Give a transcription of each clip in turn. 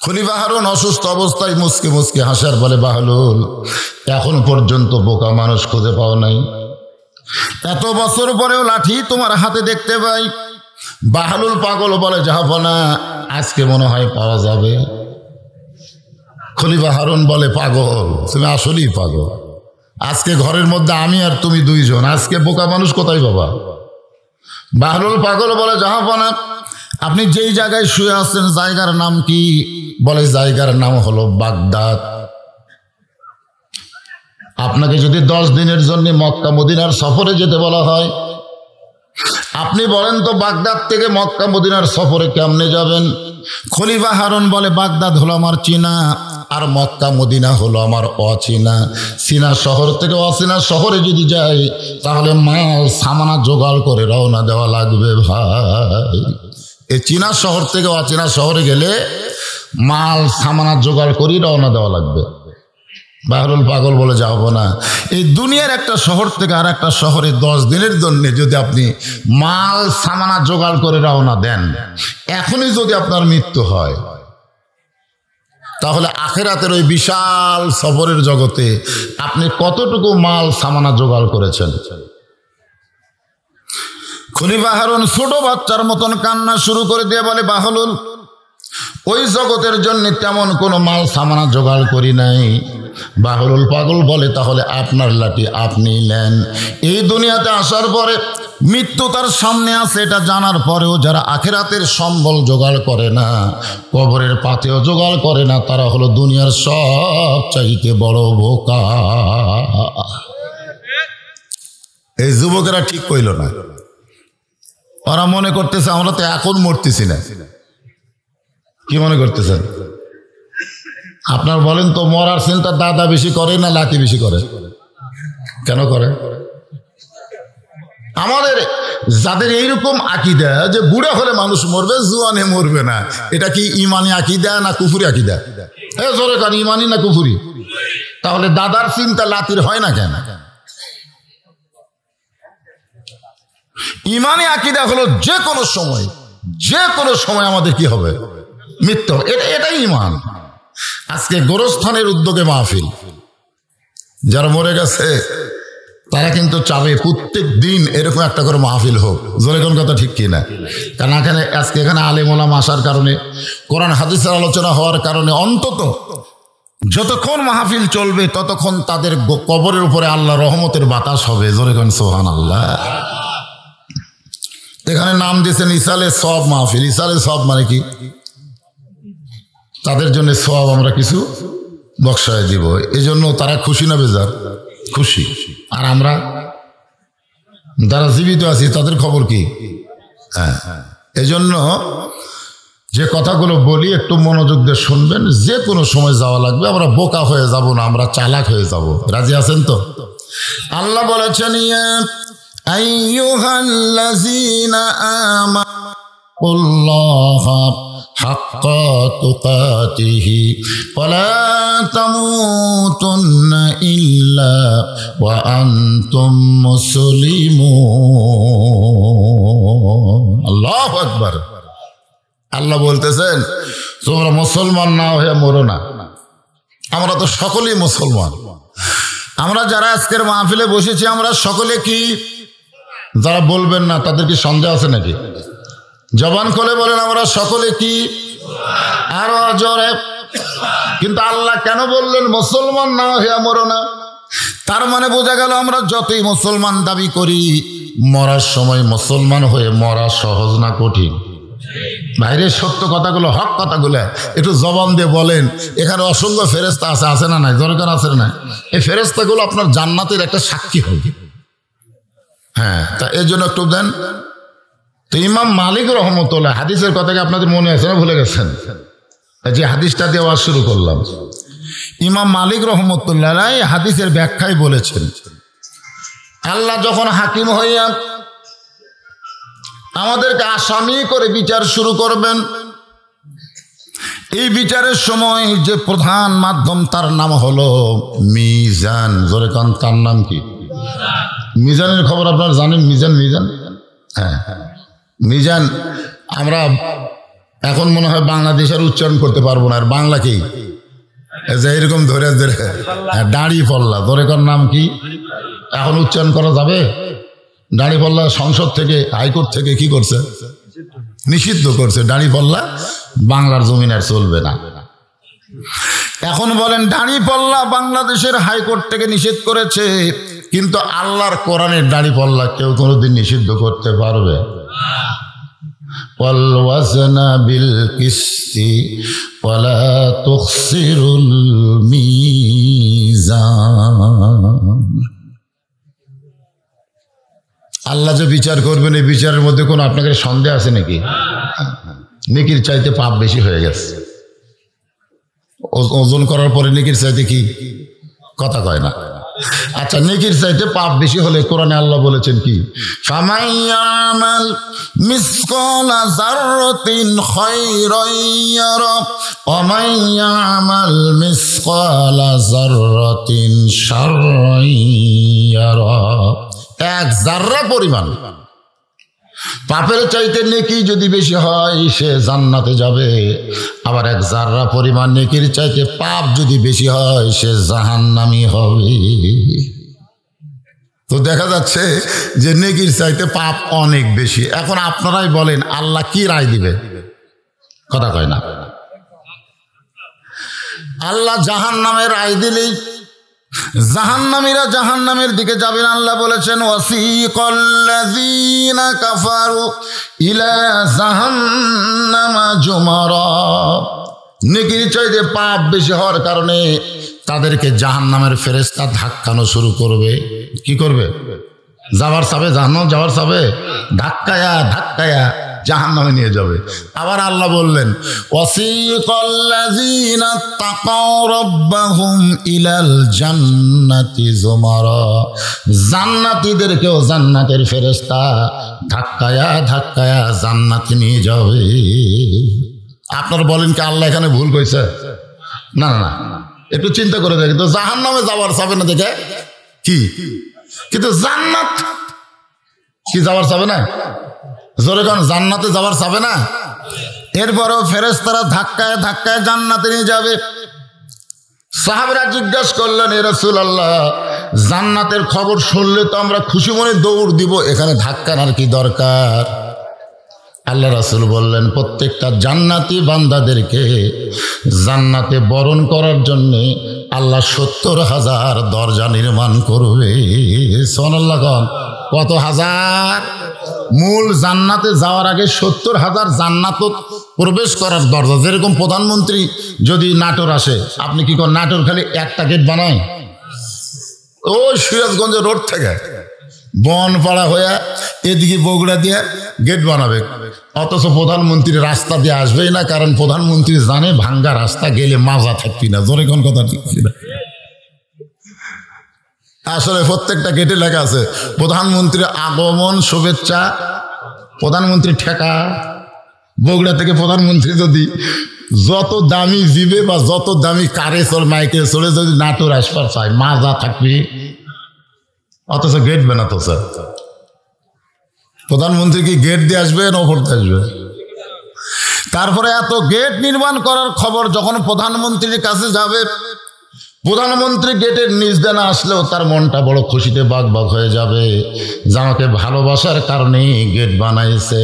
খলিফা হারুন অসুস্থ অবস্থায় মুসকে মুসকে হাসার বলে, বাহলুল, এখন পর্যন্ত বোকা মানুষ খুঁজে পাও নাই, এত বছর পরেও লাঠি তোমার হাতে দেখতে পাই। বাহলুল পাগল বলে, জাহাপনা, আজকে মনে হয় পাওয়া যাবে। খলিফা হারুন বলে, পাগল, তুমি আসলেই পাগল, আজকে ঘরের মধ্যে আমি আর তুমি দুইজন, আজকে বোকা মানুষ কোথায় পাবা? বাহলুল পাগল বলে, জাহাপনা, আপনি যেই জায়গায় শুয়ে আছেন জায়গার নাম কি? বলে, জায়গার নাম হলো বাগদাদ। আপনাকে যদি 10 দিনের জন্য মক্কা মদিনার সফরে যেতে বলা হয়, আপনি বলেন তো বাগদাদ থেকে মক্কা মদিনার সফরে কেমনে যাবেন? খলিফা হারুন বলে, বাগদাদ হলো আমার চিনা, আর মক্কা মদিনা হলো আমার অচেনা। চীনা শহর থেকে অচেনা শহরে যদি যাই, তাহলে মাল সামানা জোগাড় করে রওনা দেওয়া লাগবে ভাই। এই চীনা শহর থেকে অচেনা শহরে গেলে মাল সামানা জোগাড় করি রওনা দেওয়া লাগবে। বাহলুল পাগল বলে, যাবো না। এই দুনিয়ার একটা শহর থেকে আর একটা শহরে 10 দিনের জন্য যদি আপনি মাল সামানা জোগাড় করে রওনা দেন, এখনই যদি আপনার মৃত্যু হয়, তাহলে আখিরাতের ওই বিশাল সফরের জগতে আপনি কতটুকু মাল সামানা জোগাড় করেছেন? খলিফা হারুন ছোট বাচ্চার মতন কান্না শুরু করে দিয়ে বলে, বাহলুল, ওই জগতের জন্য তেমন কোনো মাল সামানা জোগাড় করি নাই। বাহলুল পাগল বলে, তাহলে আপনার লাঠি আপনি নেন। এই দুনিয়াতে আসার পরে মৃত্যু তার সামনে আছে এটা জানার পরেও যারা আখিরাতের সম্বল জোগাড় করে না, কবরের পাতেও জোগাড় করে না, তারা হলো দুনিয়ার সব চাইতে বড় বোকা। এই যুবকেরা ঠিক কইল না। ওরা মনে করতেছে আমরা তো এখন মরতেছি না। কি মনে করতেছেন আপনার? বলেন তো, মরার চিন্তা দাদা বেশি করে না লাঠি বেশি করে? কেন করে? আমাদের যাদের এইরকম আকীদা যে বুড়া হলে মানুষ মরবে, জুয়ানে মরবে না, এটা কি ইমানি আকীদা না কুফরি আকীদা? জোরে কান, ইমানি না কুফরি? তাহলে দাদার চিন্তা লাঠির হয় না কেন? ইমানি আকীদা হলো যে কোনো সময় আমাদের কি হবে? মৃত্যু। এটাই ইমান। আজকে গোরস্থানের উদ্যোগে মাহফিল, যারা মরে গেছে তারা কিন্তু চাবে প্রত্যেক দিন এরকম একটা করে মাহফিল হোক। জোরে কোন কথা ঠিক কিনা? কারণ আজকে এখানে আলেম ওলামা আসার কারণে, কোরআন হাদিসের আলোচনা হওয়ার কারণে অন্তত যতক্ষণ মাহফিল চলবে ততক্ষণ তাদের কবরের উপরে আল্লাহ রহমতের বাতাস হবে। জোরে কোন সুবহানাল্লাহ। এখানে নাম দিয়েছেন ইসালে সব মাহফিল। ইসালে সব মানে কি? তাদের জন্য সব আমরা কিছু বক্সায় দিব। এই জন্য তারা খুশি না বেজার? খুশি। আর আমরা যারা জীবিত আছি তাদের খবর কি? হ্যাঁ, এই জন্য যে কথাগুলো বলি একটু মনোযোগ দিয়ে শুনবেন। যে কোনো সময় যাওয়া লাগবে, আমরা বোকা হয়ে যাব না, আমরা চালাক হয়ে যাব। রাজি আছেন তো? আল্লাহ বলেছেন, ইয়া আইয়ুহাল্লাযীনা আমানুল্লাহা হাক্কা তুকাতিহি ওয়ালা তামুতুন্না ইল্লা ওয়া আনতুম মুসলিমুন। আল্লাহু আকবার। আল্লাহ বলতেছেন, তোমরা মুসলমান না হয়ে মরো না। আমরা তো সকলেই মুসলমান। আমরা যারা আজকের মাহফিলে বসেছি আমরা সকলে কি? যারা বলবেন না তাদের কি সন্দেহ আছে নাকি? জবান খুলে বলেন, আমরা সকলে কি? আরো জোরে। কিন্তু আল্লাহ কেন বললেন মুসলমান না হয়ে মরো না? তার মানে বোঝা গেল আমরা যতই মুসলমান দাবি করি, মরার সময় মুসলমান হয়ে মরা সহজ না কঠিন? বাইরের সত্য কথাগুলো, হক কথাগুলো একটু জবান দিয়ে বলেন। এখানে অসংখ্য ফেরেস্তা আছে না নাই? দরকার আছে না? এই ফেরেস্তাগুলো আপনার জান্নাতের একটা সাক্ষী হবে। হ্যাঁ, তা এর জন্য একটু দেন তো। ইমাম মালিক রহমতুল্লাহ, হাদিসের কথাকে আপনাদের মনে আছে না ভুলে গেছেন? যে হাদিসটা দিয়ে আওয়াজ শুরু করলাম, ইমাম মালিক রহমতুল্লাহ হাদিসের ব্যাখ্যায় বলেছেন, আল্লাহ যখন হাকিম হইয়া আমাদেরকে আসামি করে বিচার শুরু করবেন, এই বিচারের সময় যে প্রধান মাধ্যম তার নাম হলো মিজান। জোরে কান, তার নাম কি? মিজানের খবর আপনারা জানেন? মিজান, হ্যাঁ, মিজান। আমরা এখন মনে হয় বাংলাদেশের উচ্চারণ করতে পারবো না। আর বাংলা কি যে এরকম ধরে ধরে দাড়ি পল্লা ধরে কর নাম কি এখন উচ্চারণ করা যাবে? দাড়ি পল্লা সংসদ থেকে হাইকোর্ট থেকে কি করছে? নিষিদ্ধ করছে। দাড়ি পল্লা বাংলার জমিন আর চলবে না। এখন বলেন দাড়ি পল্লা বাংলাদেশের হাইকোর্ট থেকে নিষেধ করেছে, কিন্তু আল্লাহর কোরআনের দাড়ি পল্লা কেউ কোনোদিন নিষিদ্ধ করতে পারবে? ওয়াল ওয়াজনা বিল কিসতি ওয়ালা তুখসিরুল মিজান। আল্লাহ যে বিচার করবেন এই বিচারের মধ্যে কোনো আপনাকে সন্দেহ আছে নাকি? নেকির চাইতে পাপ বেশি হয়ে গেছে। ওজন করার পরে নেকির চাইতে কি কথা কয় না? আচ্ছা, নেকির চাইতে পাপ বেশি হলে কোরআনে আল্লাহ বলেছেন কি? ফামাইয়ামাল মিসকালা যাররাতিন খায়রান ইয়ারা ওয়া মাইয়ামাল মিসকালা যাররাতিন শাররান ইয়ারা। এক জাররা পরিমাণ পাপের চাইতে নেকি যদি বেশি হয় সে জান্নাতে যাবে, আবার এক জাররা পরিমাণ নেকির চাইতে পাপ যদি বেশি হয় সে জাহান্নামী হবে। তো দেখা যাচ্ছে যে নেকির চাইতে পাপ অনেক বেশি। এখন আপনারাই বলেন আল্লাহ কি রায় দিবে? কথা কয় না। আল্লাহ জাহান্নামের রায় দিলেই জাহান্নামীরা জাহান্নামের দিকে যাবেন। আল্লাহ বলেছেন ওয়াসিকাল্লাযীনা কাফারু ইলা জাহান্নামা যুমারা। নেকির চাইতে পাপ বেশি হওয়ার কারণে তাদেরকে জাহান্নামের ফেরেশতা ধাক্কানো শুরু করবে। কি করবে? যাওয়ার চাবে, জাহান্নাম যাওয়ার চাবে, ধাক্কায়া ধাক্কায়া জাহান্নামে নিয়ে যাবে। আবার আল্লাহ বললেন ওয়াসিকাল্লাযীনা তাকাউ রাব্বাহুম ইলাল জান্নাতি যুমারা। জান্নাতীদেরকেও জান্নাতের ফেরেশতা ধাক্কায়া ধাক্কায়া জান্নাতে নিয়ে যাবে। আপনারা বলেন কি আল্লাহ এখানে ভুল কইছে? না না না, একটু চিন্তা করে দেখেন তো, জাহান্নামে যাওয়ার চাবে না দেখে কি, কিন্তু জান্নাত কি যাওয়ার চাবে না? জোরে কোন জান্নাতে যাওয়ার চাবে না? এরপরেও ফেরেশতারা ধাক্কায় ধাক্কায় জান্নাতে নিয়ে যাবে। সাহাবীরা জিজ্ঞাসা করলেন এ রাসূলুল্লাহ, জান্নাতের খবর শুনলে তো আমরা খুশি মনে দৌড় দিব, এখানে ধাক্কার কি দরকার? আল্লাহ রাসূল বললেন প্রত্যেকটা জান্নাতি বান্দাদেরকে জান্নাতে বরণ করার জন্যে আল্লাহ ৭০,০০০ দরজা নির্মাণ করবে। সুবহানাল্লাহ। কত হাজার? মূল জান্নাতে যাওয়ার আগে ৭০,০০০ জান্নাত প্রবেশ করার দরজা। যেরকম প্রধানমন্ত্রী যদি নাটোর আসে, আপনি কি করেন? নাটোর খালি একটা গেট বানায় ওই সিরাজগঞ্জ রোড থেকে বনপাড়া হয়ে এদিকে বগুড়া দিয়ে গেট বানাবে, অথচ প্রধানমন্ত্রী রাস্তা দিয়ে আসবেই না, কারণ প্রধানমন্ত্রী জানে ভাঙ্গা রাস্তা গেলে মাজা থাকবি না। জোরে কোন কথা ঠিক না? আসলে প্রত্যেকটা গেটে লেখা আছে প্রধানমন্ত্রীর আগমন শুভেচ্ছা, প্রধানমন্ত্রী ঠেকা। বগুড়া থেকে প্রধানমন্ত্রী যদি যত দামি জিবে বা যত দামি কারে চল মাইকে চলে যদি নাটোর আসবার চায়, মাজা থাকবি, অথচ গেট বানাতো। স্যার প্রধানমন্ত্রী কি গেট দিয়ে আসবে না ওপর দিয়ে আসবে? তারপরে এত গেট নির্মাণ করার খবর যখন প্রধানমন্ত্রীর কাছে যাবে, প্রধানমন্ত্রী গেটের নিচ দিয়ে না আসলেও তার মনটা বড় খুশিতে বাগবাগ হয়ে যাবে যে আমাকে ভালোবাসার কারণেই গেট বানাইছে।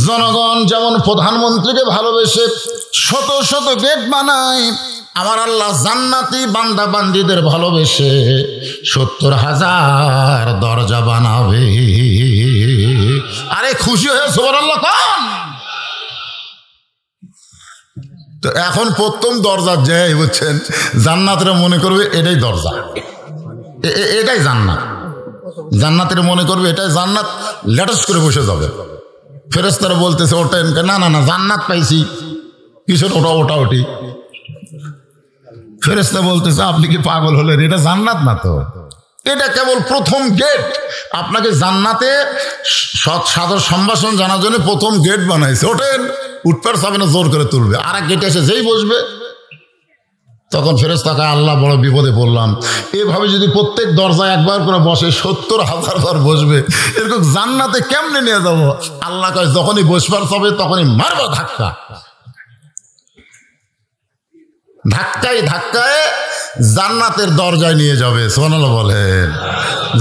জনগণ যেমন প্রধানমন্ত্রীকে ভালোবেসে শত শত গেট বানায়, আমার আল্লাহ জান্নাতি বান্দা বান্দীদের ভালোবেসে ৭০,০০০ দরজা বানাবে। আরে খুশি হয়ে সুবহানাল্লাহ কোন? তো এখন প্রথম দরজা যে বুঝছেন, জান্নাতের মনে করবে এটাই দরজা, এটাই জান্নাত। জান্নাতের মনে করবে এটাই জান্নাত, লেটাস করে বসে যাবে। ফেরেশতারা বলতেছে ওটা, না না না জান্নাত পাইছি, কিসের ওটা ওটা ওটি। ফেরেশতা বলতেছে আপনি কি পাগল হলেন? এটা জান্নাত না তো, এটা কেবল প্রথম গেট। আপনাকে জান্নাতে সাদর সম্ভাষণ জানার জন্য প্রথম গেট বানাইছে। ওঠেন, উঠপার চাবে না, জোর করে তুলবে। আর এক গেটে এসে যেই বসবে তখন ফেরেশতাকে আল্লাহ বড় বিপদে পড়লাম, এভাবে যদি প্রত্যেক দরজায় একবার করে বসে 70,000 বার বসবে, এরকম জান্নাতে কেমনে নিয়ে যাব? আল্লাহ কয় যখনই বসবার হবে তখনই মারবা ধাক্কা, ধাক্কায় ধাক্কায় জান্নাতের দরজায় নিয়ে যাবে। সুবহানাল্লাহ বলেন।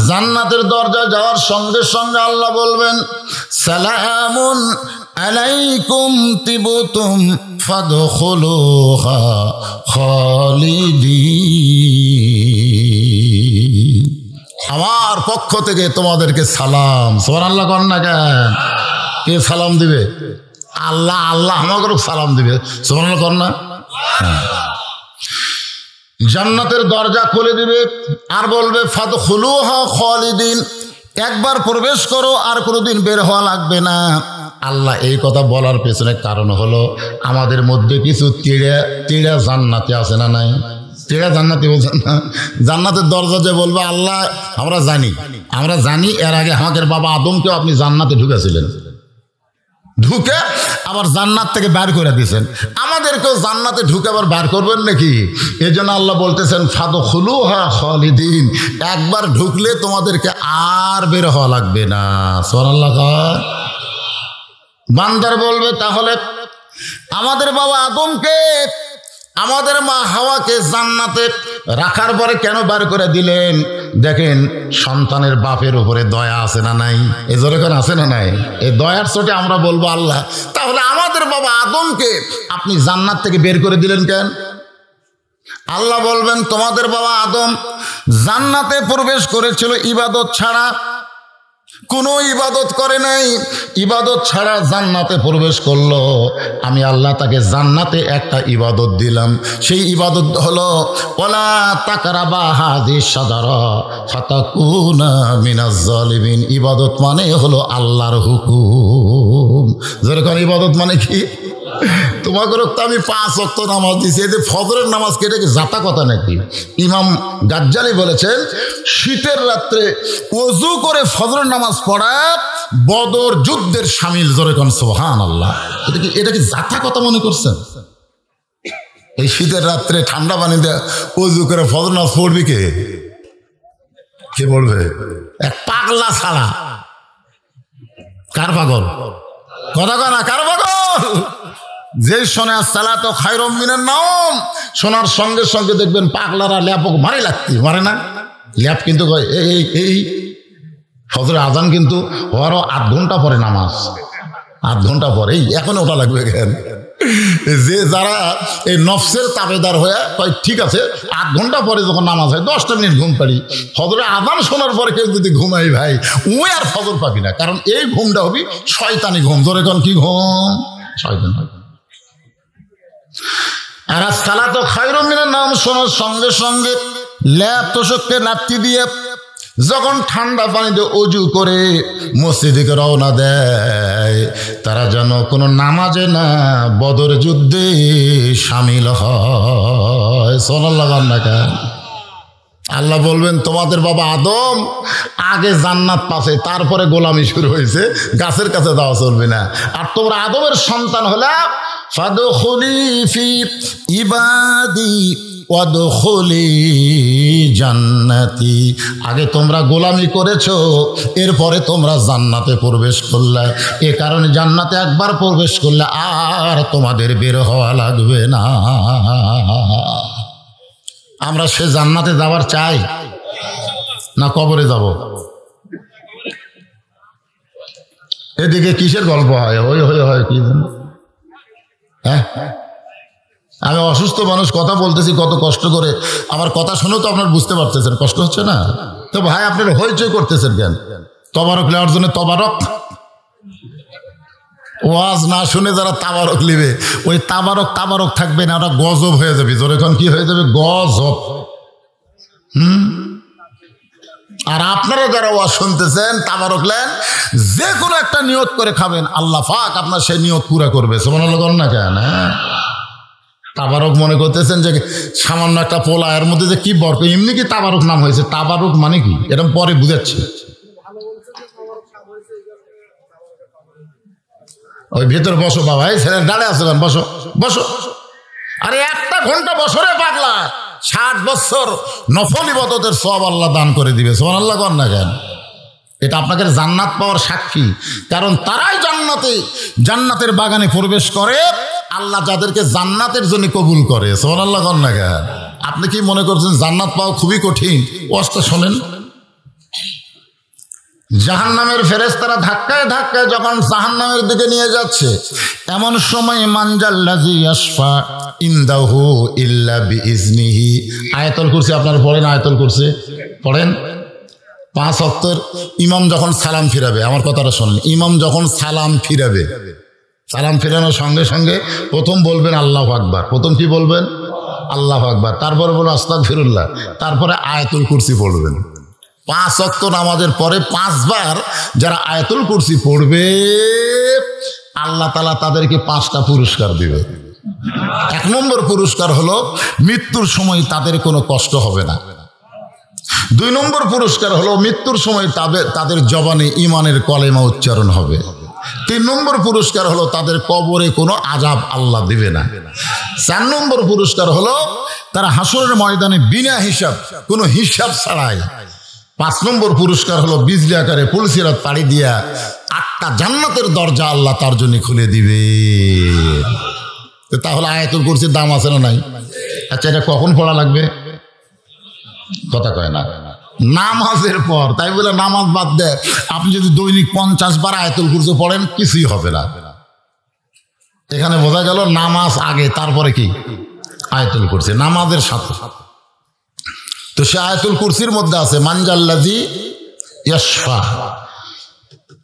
জান্নাতের দরজায় যাওয়ার সঙ্গে সঙ্গে আল্লাহ বলবেন সালামুন আলাইকুম তিবতুম ফাদখুলুহা খালিদিন। আমার পক্ষ থেকে তোমাদেরকে সালাম। সুবহানাল্লাহ কর না কেন? কে সালাম দিবে? আল্লাহ। আল্লাহ আমাদেরও সালাম দিবে। সুবহানাল্লাহ কর না? জান্নাতের দরজা খুলে দিবে আর বলবে ফাদখুলুহা খালিদিন, একবার প্রবেশ করো আর কোনোদিন বের হওয়া লাগবে না। আল্লাহ এই কথা বলার পেছনে কারণ হলো আমাদের মধ্যে কিছু টিড়া জান্নাতে আছে না নাই? টিড়া জান্নাতি বলছেন না? জান্নাতের দরজা যে বলবে আল্লাহ আমরা জানি এর আগে আমাদের বাবা আদমকেও আপনি জান্নাতে ঢুকেছিলেন, ঢুকে আবার জান্নাত থেকে বের করে দিয়েছেন, আমাদেরকেও জান্নাতে ঢুকে আবার বের করবেন নাকি? এই জন্য আল্লাহ বলতেছেন ফাদখুলুহা খালিদিন, একবার ঢুকলে তোমাদেরকে আর বের হওয়া লাগবে না। সুবহানাল্লাহ। বান্দার বলবে তাহলে আমাদের বাবা আদমকে আমাদের মা হাওয়াকে জান্নাতে রাখার পরে কেন বার করে দিলেন? দেখেন সন্তানের বাপের উপরে দয়া আছে না নাই? এ যেরকম আছে না নাই? এই দয়ার চোটে আমরা বলবো আল্লাহ তাহলে আমাদের বাবা আদমকে আপনি জান্নাত থেকে বের করে দিলেন কেন? আল্লাহ বলবেন তোমাদের বাবা আদম জান্নাতে প্রবেশ করেছিল ইবাদত ছাড়া, কোনো ইবাদত করে নাই, ইবাদত ছাড়া জান্নাতে প্রবেশ করলো। আমি আল্লাহ তাকে জান্নাতে একটা ইবাদত দিলাম, সেই ইবাদত হলো ওয়ালা তাকরাবা হাযিহিশ শাজারা ফাতাকুনা মিনাজ জালিমিন। ইবাদত মানে হলো আল্লাহর হুকুম। যেরকম ইবাদত মানে কি? তোমাকে তো আমি 5 ওয়াক্ত নামাজ দিছি, এই যে ফজরের নামাজ কেটে কি জাতা কথা নাকি? ইমাম গাজ্জালি বলেছেন শীতের রাত্রে ওযু করে ফজরের নামাজ পড়া বদর যুদ্ধের শামিল। যেরকম সুবহানাল্লাহ। এটা কি জাতা কথা মনে করছেন? এই শীতের রাত্রে ঠান্ডা পানি দিয়ে ওযু করে ফজর নামাজ পড়বি কে পড়বে? এক পাগলা ছাড়া। কার পাগল? কথা কয় না, কার পাগল? যে শোনে সালাতু খায়রুম মিনান নাওম, শোনার সঙ্গে সঙ্গে দেখবেন পাগলারা ল্যাপক মারে লাগতি, মারে না? ল্যাপ কিন্তু এই ফজরের আজান কিন্তু ওরও 8 ঘন্টা পরে নামাজ, 8 ঘন্টা পরে। এখন ওটা লাগবে কেন? যে যারা এই নফসের তাবেদার হয়ে কয় ঠিক আছে 8 ঘন্টা পরে যখন নামাজ হয় 10টা মিনিট ঘুম পারি, ফজরের আজান শোনার পরে কেউ যদি ঘুমাই ভাই ওই আর ফজর পাবি না, কারণ এই ঘুমটা হবি শয়তানি ঘুম। ধরে কোন কি ঘুম? শয়তান। আর সালাতু খায়রুম মিনান নাওম শোনার সঙ্গে সঙ্গে ল্যাপ তোষককে লাত্তি দিয়ে যখন ঠান্ডা পানিতে ওযু করে মসজিদে রওনা দেয়, তারা যেন কোনো নামাজে না বদর যুদ্ধে শামিল হয়। সাল্লাল্লাহু আলাইহি। আল্লাহ বলবেন তোমাদের বাবা আদম আগে জান্নাত পাশে, তারপরে গোলামি শুরু হয়েছে, গাছের কাছে যাওয়া চলবে না। আর তোমরা আদমের সন্তান হলে ফাদখুলি ফি ইবাদি ওয়াদখুলি জান্নাতি। আগে তোমরা গোলামি করেছো, এরপরে তোমরা জান্নাতে প্রবেশ করলে। এ কারণে জান্নাতে একবার প্রবেশ করলে আর তোমাদের বের হওয়া লাগবে না। আমরা সে জান্নাতে যাওয়ার চাই না কবরে যাব? এদিকে কিসের গল্প হয়? হয় কি? হ্যাঁ, আমি অসুস্থ মানুষ, কথা বলতেছি কত কষ্ট করে, আমার কথা শুনেও তো আপনার বুঝতে পারতেছেন কষ্ট হচ্ছে না? তো ভাই আপনারা হইচই করতেছেন কেন? তবারক নেওয়ার জন্য তবারক, ওয়াজ না শুনে যারা তাবারক নিবে ওই তাবারক থাকবে না, ওরা গজব হয়ে যাবে। যখন কি হয়ে যাবে? গজব। আর আপনারা যারা ওয়াজ শুনতেছেন তাবারক নেন, যে কোনো একটা নিয়ত করে খাবেন, আল্লাহ পাক আপনার সেই নিয়ত পুরা করবে। সুবহানাল্লাহ না কেন? তাবারক মনে করতেছেন যে সামান্য একটা পোলা, এর মধ্যে যে কি বরকত, এমনি কি তাবারক নাম হয়েছে? তাবারক মানে কি এরকম পরে বুঝাচ্ছি। ওই ভেতর বসো বাবা, এই ছেলে দাঁড়ে আসো, বসো বসো। আরে একটা ঘন্টা বছরে পাগলা 60 বছর নফল ইবাদতের সওয়াব আল্লাহ দান করে দিবে। সুবহানাল্লাহ কর না কেন? এটা আপনাদের জান্নাত পাওয়ার সাক্ষী। কারণ তারাই জান্নাতের বাগানে প্রবেশ করে আল্লাহ যাদেরকে জান্নাতের জন্য কবুল করে। সুবহানাল্লাহ কর না কেন? আপনি কি মনে করছেন জান্নাত পাওয়া খুবই কঠিন? ওয়াজটা শোনেন। জাহান্নামের ফেরেশতারা ধাক্কায় ধাক্কায় যখন জাহান্নামের দিকে নিয়ে যাচ্ছে, এমন সময় মানজাল্লাযী ইয়াশফা ইনদাহু ইল্লা বিইজনিহি। আয়াতুল কুরসি আপনারা পড়েন, আয়াতুল কুরসি পড়েন। 5 ওয়াক্তের ইমাম যখন সালাম ফিরাবে, আমার কথাটা শোনেন, ইমাম যখন সালাম ফিরাবে, সালাম ফিরানোর সঙ্গে সঙ্গে প্রথম বলবেন আল্লাহু আকবার। প্রথম কি বলবেন? আল্লাহু আকবার। তারপরে বলবেন আস্তাগফিরুল্লাহ। তারপরে আয়াতুল কুরসি পড়বেন। 5 ওয়াক্ত নামাজের পরে 5 বার যারা আয়াতুল কুরসি পড়বে আল্লাহ তাআলা তাদেরকে 5টা পুরস্কার দিবে। 1 নম্বর পুরস্কার হলো মৃত্যুর সময় তাদের কোনো কষ্ট হবে না। 2 নম্বর পুরস্কার হলো মৃত্যুর সময় তাদের জবানে ঈমানের কলেমা উচ্চারণ হবে। 3 নম্বর পুরস্কার হলো তাদের কবরে কোনো আযাব আল্লাহ দিবে না। 4 নম্বর পুরস্কার হলো তারা হাসরের ময়দানে বিনা হিসাব, কোনো হিসাব ছাড়াই। 5 নম্বর পুরস্কার হলো বিজলি আকারে পুলসিরাত পাড়ি দিয়া 8টা জান্নাতের দরজা আল্লাহ তার জন্য খুলে দিবে। তাহলে আয়াতুল কুরসির দাম আছে না নাই? আচ্ছা, এটা কখন পড়া লাগবে? কথা কয় না। নামাজের পর। তাই বলে নামাজ বাদ দেয় আপনি যদি দৈনিক 50 বার আয়াতুল কুরসি পড়েন কিছুই হবে না। এখানে বোঝা গেল নামাজ আগে, তারপরে কি আয়াতুল কুরসি, নামাজের সাথে। তো সে আয়াতুল কুরসির মধ্যে আছে মানজাল্লাযী ইয়াশফা।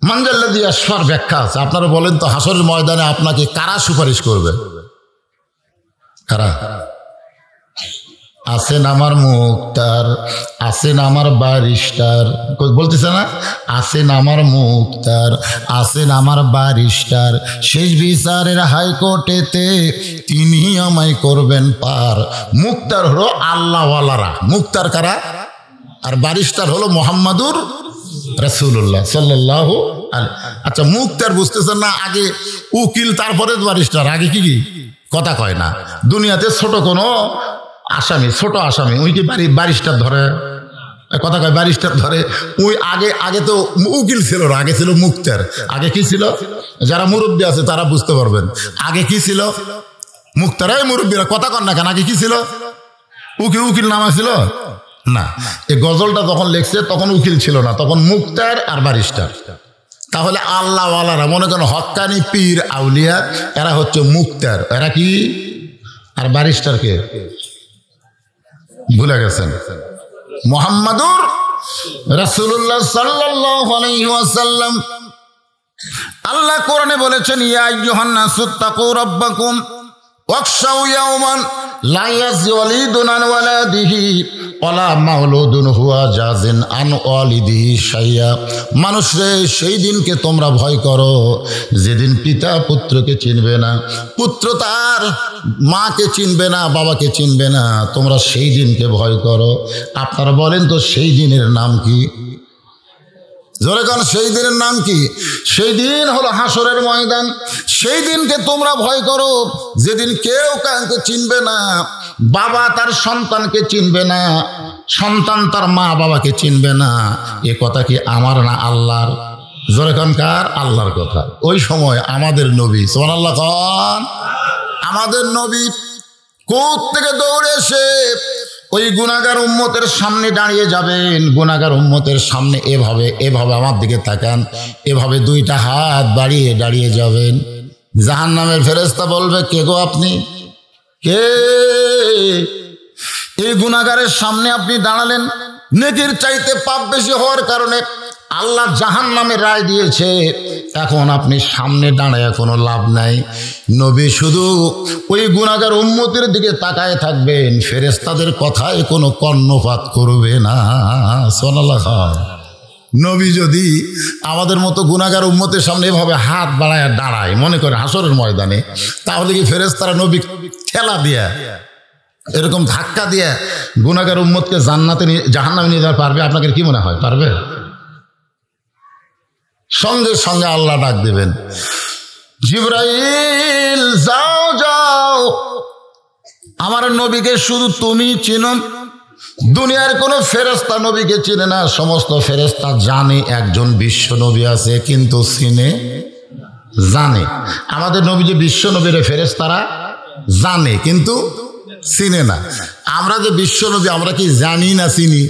মানজাল্লাযী ইয়াশফার ব্যাখ্যা আছে। আপনারা বলেন তো, হাসরের ময়দানে আপনাকে কারা সুপারিশ করবে? কারা? আছেন আমার মুক্তার, আছেন আমার ব্যারিস্টার। বলতেছে না? আছেন আমার মুক্তার, আছেন আমার ব্যারিস্টার, শেষ বিচারের হাইকোর্টেতে তিনি আমায় করবেন পার। মুক্তার হলো আল্লাহওয়ালারা। মুক্তার কারা? আর ব্যারিস্টার হলো মুহাম্মাদুর রাসূলুল্লাহ সাল্লাল্লাহু আলাইহি। আচ্ছা, মুক্তার বুঝতেছেন না? আগে উকিল, তারপরে ব্যারিস্টার। আগে কি কথা কয় না। দুনিয়াতে ছোট কোনো আসামি, ছোট আসামি, ওই কি ব্যারিস্টার ধরে? কথা কয় ব্যারিস্টার ধরে। ওই আগে তো উকিল ছিল না, আগে ছিল মুক্তার। আগে কি ছিল? যারা মুরব্বী আছে তারা বুঝতে পারবেন। আগে কি ছিল? মুক্তার। এই মুরব্বীরা কথা কন না কেন? আগে কি ছিল? উকিল নামা ছিল না। এই গজলটা যখন লেখছে তখন উকিল ছিল না, তখন মুক্তার আর ব্যারিস্টার। তাহলে আল্লাহওয়ালারা, মনে করেন হক্কানি পীর আউলিয়া, এরা হচ্ছে মুক্তার। এরা কি? আর ব্যারিস্টারকে ভুলে গেছেন? মুহাম্মাদুর রাসূলুল্লাহ সাল্লাল্লাহু আলাইহি ওয়াসাল্লাম। আল্লাহ কোরআনে বলেছেন, ইয়া আইয়ুহান নাসু তাকু রাব্বাকুম ওয়াখশাউ ইয়াওমান লা ইয়াজি ওয়ালিদুন আন ওয়ালাদিহি ওয়ালা মাওলুদুন হুয়া জাজিন আন ওয়ালিদিহি শাইয়া। মানুষরে, সেই দিনকে তোমরা ভয় করো যেদিন পিতা পুত্রকে চিনবে না, পুত্র তার মাকে চিনবে না, বাবাকে চিনবে না। তোমরা সেই দিনকে ভয় করো। আপনারা বলেন তো সেই দিনের নাম কি? জোরে কান, সেই দিনের নাম কি? সেই দিন হলো হাসরের ময়দান। সেই দিনকে তোমরা ভয় করো যেদিন কেউ কাউকে চিনবে না, বাবা তার সন্তানকে চিনবে না, সন্তান তার মা বাবাকে চিনবে না। এ কথা কি আমার না আল্লাহর? জোরে কান, কার? আল্লাহর কথা। ওই সময় আমাদের নবী, সুবহানাল্লাহ খান, আমাদের নবী কোথ থেকে দৌড়ে এসে ওই গুনাহগার উম্মতের সামনে দাঁড়িয়ে যাবেন। গুনাহগার উম্মতের সামনে এভাবে আমার দিকে তাকান, এভাবে 2টা হাত বাড়িয়ে দাঁড়িয়ে যাবেন। জাহান্নামের ফেরেশতা বলবে, কে গো আপনি? কে? এই গুনাহগারের সামনে আপনি দাঁড়ালেন। নেকির চাইতে পাপ বেশি হওয়ার কারণে আল্লাহ জাহান্নামের রায় দিয়েছে। এখন আপনি সামনে দাঁড়ায় কোনো লাভ নাই। নবী শুধু ওই গুনাহগার উম্মতের দিকে তাকায় থাকবেন, ফেরেশতাদের কথায় কোনো কর্ণপাত করবে না। সুবহানাল্লাহ। নবী যদি আমাদের মতো গুনাহগার উম্মতের সামনে এভাবে হাত বাড়ায় দাঁড়ায়, মনে করে হাসরের ময়দানে, তাহলে কি ফেরেশতারা নবী ঠেলা দিয়া, এরকম ধাক্কা দিয়ে গুনাহগার উম্মতকে জান্নাতে জাহান্নামে নিয়ে যেতে পারবে? আপনাদের কি মনে হয় পারবে? সঙ্গে সঙ্গে আল্লাহ ডাক দেবেন, জিবরাইল যাও যাও, আমার নবীকে শুধু তুমি চিনো, দুনিয়ার কোনো ফেরেশতা নবীকে চিনে না। সমস্ত ফেরেশতা জানে একজন বিশ্ব নবী আছে, কিন্তু চিনে জানে। আমাদের নবী যে বিশ্ব নবীর ফেরেশতারা জানে কিন্তু চিনে না। আমরা যে বিশ্ব নবী, আমরা কি জানি না চিনি?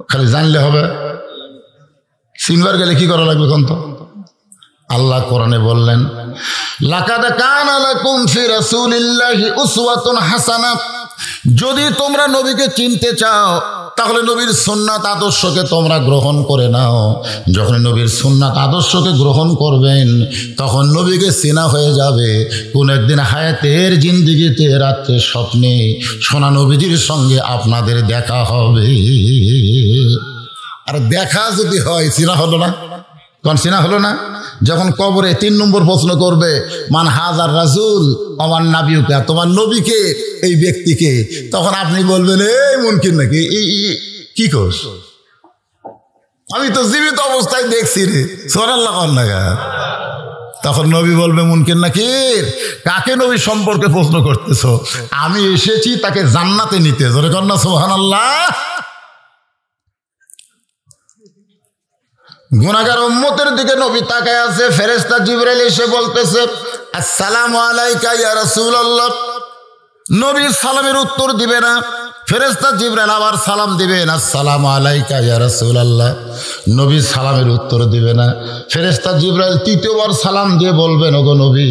খালি জানলে হবে? চিনবার গেলে কি করা লাগবে কোন? তো আল্লাহ কোরআনে বললেন, লাকাদ কানা লাকুম ফি রাসূলিল্লাহি উসওয়াতুন হাসানাহ। যদি তোমরা নবীকে চিনতে চাও তাহলে নবীর সুন্নাত আদর্শকে তোমরা গ্রহণ করে নাও। যখন নবীর সুন্নাত আদর্শকে গ্রহণ করবেন তখন নবীকে চেনা হয়ে যাবে। কোন একদিন হায়াতের জিন্দেগিতে রাত্রে স্বপ্নে সোনা নবীজির সঙ্গে আপনাদের দেখা হবে। আর দেখা যদি হয় চেনা হলো না? কোন চেনা হলো না? যখন কবরে 3 নম্বর প্রশ্ন করবে, মান হাজার রাসূল আমার নাবিউকা, তোমার নবীকে, এই ব্যক্তিকে, তখন আপনি বলবেন এই মুনকির নাকি, কি কোস, আমি তো জীবিত অবস্থায় দেখছি রে, সুবহানাল্লাহ। তখন নবী বলবে মুনকির নাকি, কাকে নবী সম্পর্কে প্রশ্ন করতেছো? আমি এসেছি তাকে জান্নাতে নিতে। জোরে কর না সুবহানাল্লাহ। গুনাহগার উম্মতের দিকে নবী তাকায় আছে। ফেরেশতা জিবরাইল এসে বলতেছে, আসসালামু আলাইকা ইয়া রাসূলুল্লাহ। নবী সালামের উত্তর দিবে না। ফেরেশতা জিবরাইল আবার সালাম দিবেন, আসসালামু আলাইকা ইয়া রাসূলুল্লাহ। নবী সালামের উত্তর দিবে না। ফেরেশতা জিবরাইল তৃতীয়বার সালাম দিয়ে বলবেন, ওগো নবী,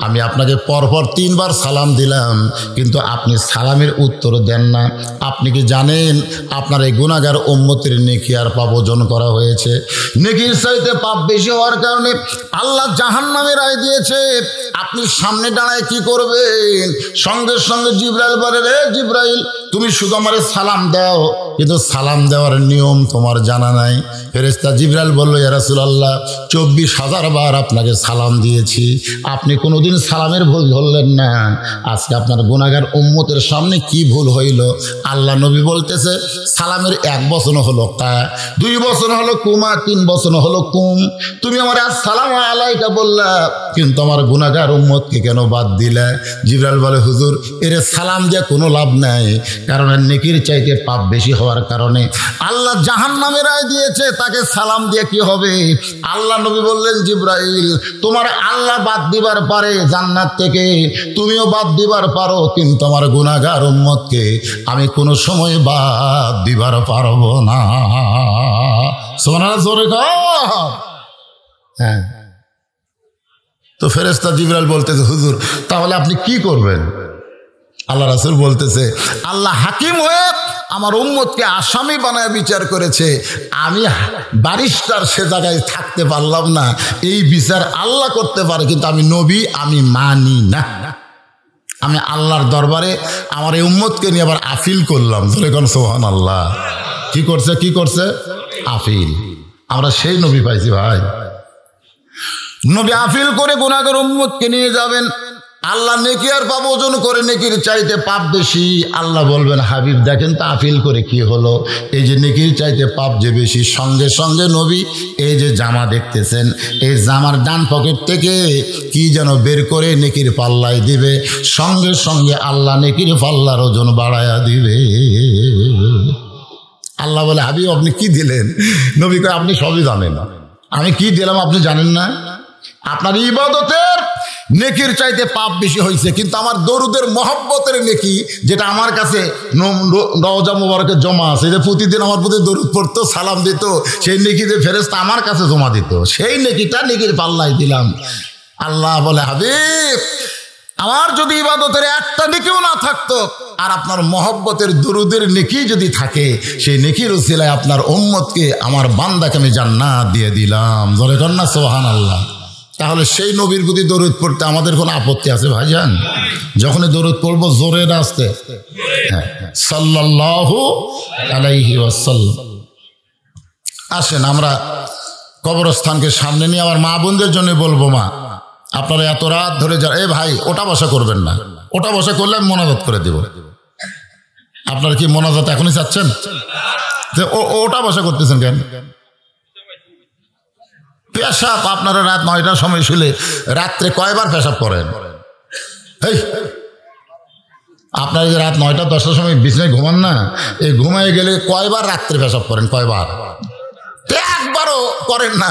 আমি আপনাকে পরপর 3 বার সালাম দিলাম, কিন্তু আপনি সালামের উত্তর দেন না। আপনি কি জানেন আপনার এই গুনাহগার উম্মতের নেকি আর পাপ ওজন করা হয়েছে? নেকির চাইতে পাপ বেশি হওয়ার কারণে আল্লাহ জাহান্নামের রায় দিয়েছে। আপনি সামনে দাঁড়ায় কি করবেন? সঙ্গে সঙ্গে জিবরাইল বলে, রে জিবরাইল, তুমি শুধু আমারে সালাম দাও, কিন্তু সালাম দেওয়ার নিয়ম তোমার জানা নাই। ফেরেশতা জিবরাইল বলল, ইয়া রাসূলুল্লাহ, 24,000 বার আপনাকে সালাম দিয়েছি, আপনি কোনোদিন সালামের ভুল ধরলেন না। আজকে আপনার গুনাহগার উম্মতের সামনে কি ভুল হইল? আল্লাহ নবী বলতেছে, সালামের 1 বচন হলো কা, 2 বচন হলো কুমা, 3 বচন হলো কুম। তুমি আমার আসসালামু আলাইকা বললা, কিন্তু আমার গুনাহগার উম্মতকে কেন বাদ দিলা? জিবরাইল বলে, হুজুর, এর সালাম দিয়ে কোনো লাভ নাই, কারণ নেকির চাইতে পাপ বেশি হওয়ার কারণে আল্লাহ জাহান্নামের রায় দিয়েছে। তাকে সালাম দিয়ে কি হবে? আল্লাহ নবী বললেন, জিবরাইল, তোমার আল্লাহ বাদ দিবার পারে জান্নাত থেকে, তুমিও বাদ দিবার পারো, কিন্তু আমার গুনাহগার উম্মতকে আমি কোনো সময় বাদ দিবার পারবো না। সুবহানাল্লাহ, জোরে কর। হ্যাঁ, তো ফেরেশতা জিবরাইল বলতেছে, হুজুর, তাহলে আপনি কি করবেন? আল্লাহ রাসূল বলতেছে, আল্লাহ হাকিম হয়ে আমার উম্মতকে আসামি বানায় বিচার করেছে। আমি ব্যারিস্টার, সে জায়গায় থাকতে পারলাম না। এই বিচার আল্লাহ করতে পারে, কিন্তু আমি নবী, আমি মানি না। আমি আল্লাহর দরবারে আমার এই উম্মতকে নিয়ে আবার আপিল করলাম। যখন সুবহানাল্লাহ, কি করছে? আপিল। আমরা সেই নবী পাইছি ভাই। নবী আপিল করে গুনাহগার উম্মতকে নিয়ে যাবেন। আল্লাহ নেকি আর পাপ ওজন করে, নেকির চাইতে পাপ বেশি। আল্লাহ বলবেন, হাবিব দেখেন তো আপিল করে কি হলো? এই যে নেকির চাইতে পাপ যে বেশি, সঙ্গে সঙ্গে নবী এই যে জামা দেখতেছেন, এই জামার ডান পকেট থেকে কি যেন বের করে নেকির পাল্লায় দিবে। সঙ্গে সঙ্গে আল্লাহ নেকির পাল্লার ওজন বাড়ায়া দিবে। আল্লাহ বলে, হাবিব আপনি কি দিলেন? নবী কয়, আপনি সবই জানেন, আমি কি দিলাম আপনি জানেন না? আপনার ইবাদতের নেকির চাইতে পাপ বেশি হয়েছে, কিন্তু আমার দরুদের মহব্বতের নেকি, যেটা আমার কাছে রওজা মুবারকে জমা আছে, যে প্রতিদিন আমার প্রতি দরুদ পড়তো, সালাম দিত, সেই নেকি যে ফেরেশতা আমার কাছে জমা দিত, সেই নেকিটা নেকির পাল্লায় দিলাম। আল্লাহ বলে, হাবিব, আমার যদি ইবাদতের একটা নেকিও না থাকতো, আর আপনার মহব্বতের দরুদের নেকি যদি থাকে, সেই নেকির উসিলায় আপনার উম্মতকে, আমার বান্দাকে আমি জান্নাত দিয়ে দিলাম। জোরে কর না সুবহানাল্লাহ। তাহলে সেই নবীর প্রতি দরুদ পড়তে আমাদের কোনো আপত্তি আছে ভাইজান? যখনই দরুদ পড়বো জোরে আসতে, হ্যাঁ, সাল্লাল্লাহু আলাইহি ওয়াসাল্লাম। আসেন আমরা কবরস্থানকে সামনে নিয়ে আমার মা বোনদের জন্য বলবো, মা আপনারা এত রাত ধরে যা, এ ভাই ওটা বসা করবেন না, ওটা বসা করলে আমি মোনাজাত করে দেব। আপনারা কি মোনাজাত এখনই চাচ্ছেন? ওটা বসা করতেছেন কেন? পেশাব আপনারা রাত 9টার সময় শুলে রাত্রে কয়বার পেশাব করেন? এই আপনার যে রাত 9টা-10টার সময় বিছানায় ঘুমান না, এই ঘুমায় গেলে কয়বার রাত্রে পেশাব করেন? কয়বার? একবারও করেন না।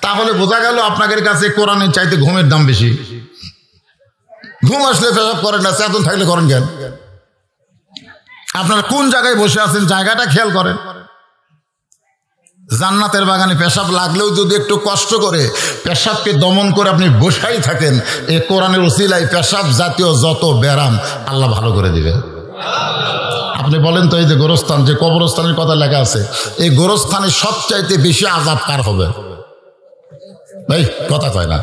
তাহলে বোঝা গেল আপনাদের কাছে কোরআনের চাইতে ঘুমের দাম বেশি। ঘুম আসলে পেশাব করেন না, চেতন থাকলে করেন কেন? আপনারা কোন জায়গায় বসে আছেন জায়গাটা খেয়াল করেন। জান্নাতের বাগানে পেশাব লাগলেও যদি একটু কষ্ট করে পেশাবকে দমন করে আপনি বসাই থাকেন, এই কোরআনের ওসিলায় পেশাব জাতীয় যত ব্যারাম আল্লাহ ভালো করে দিবে। আপনি বলেন তো, এই যে গোরস্থান, যে কবরস্থানের কথা লেখা আছে, এই গোরস্থানে সবচাইতে বেশি আযাব কার হবে? ভাই কথা কয় না।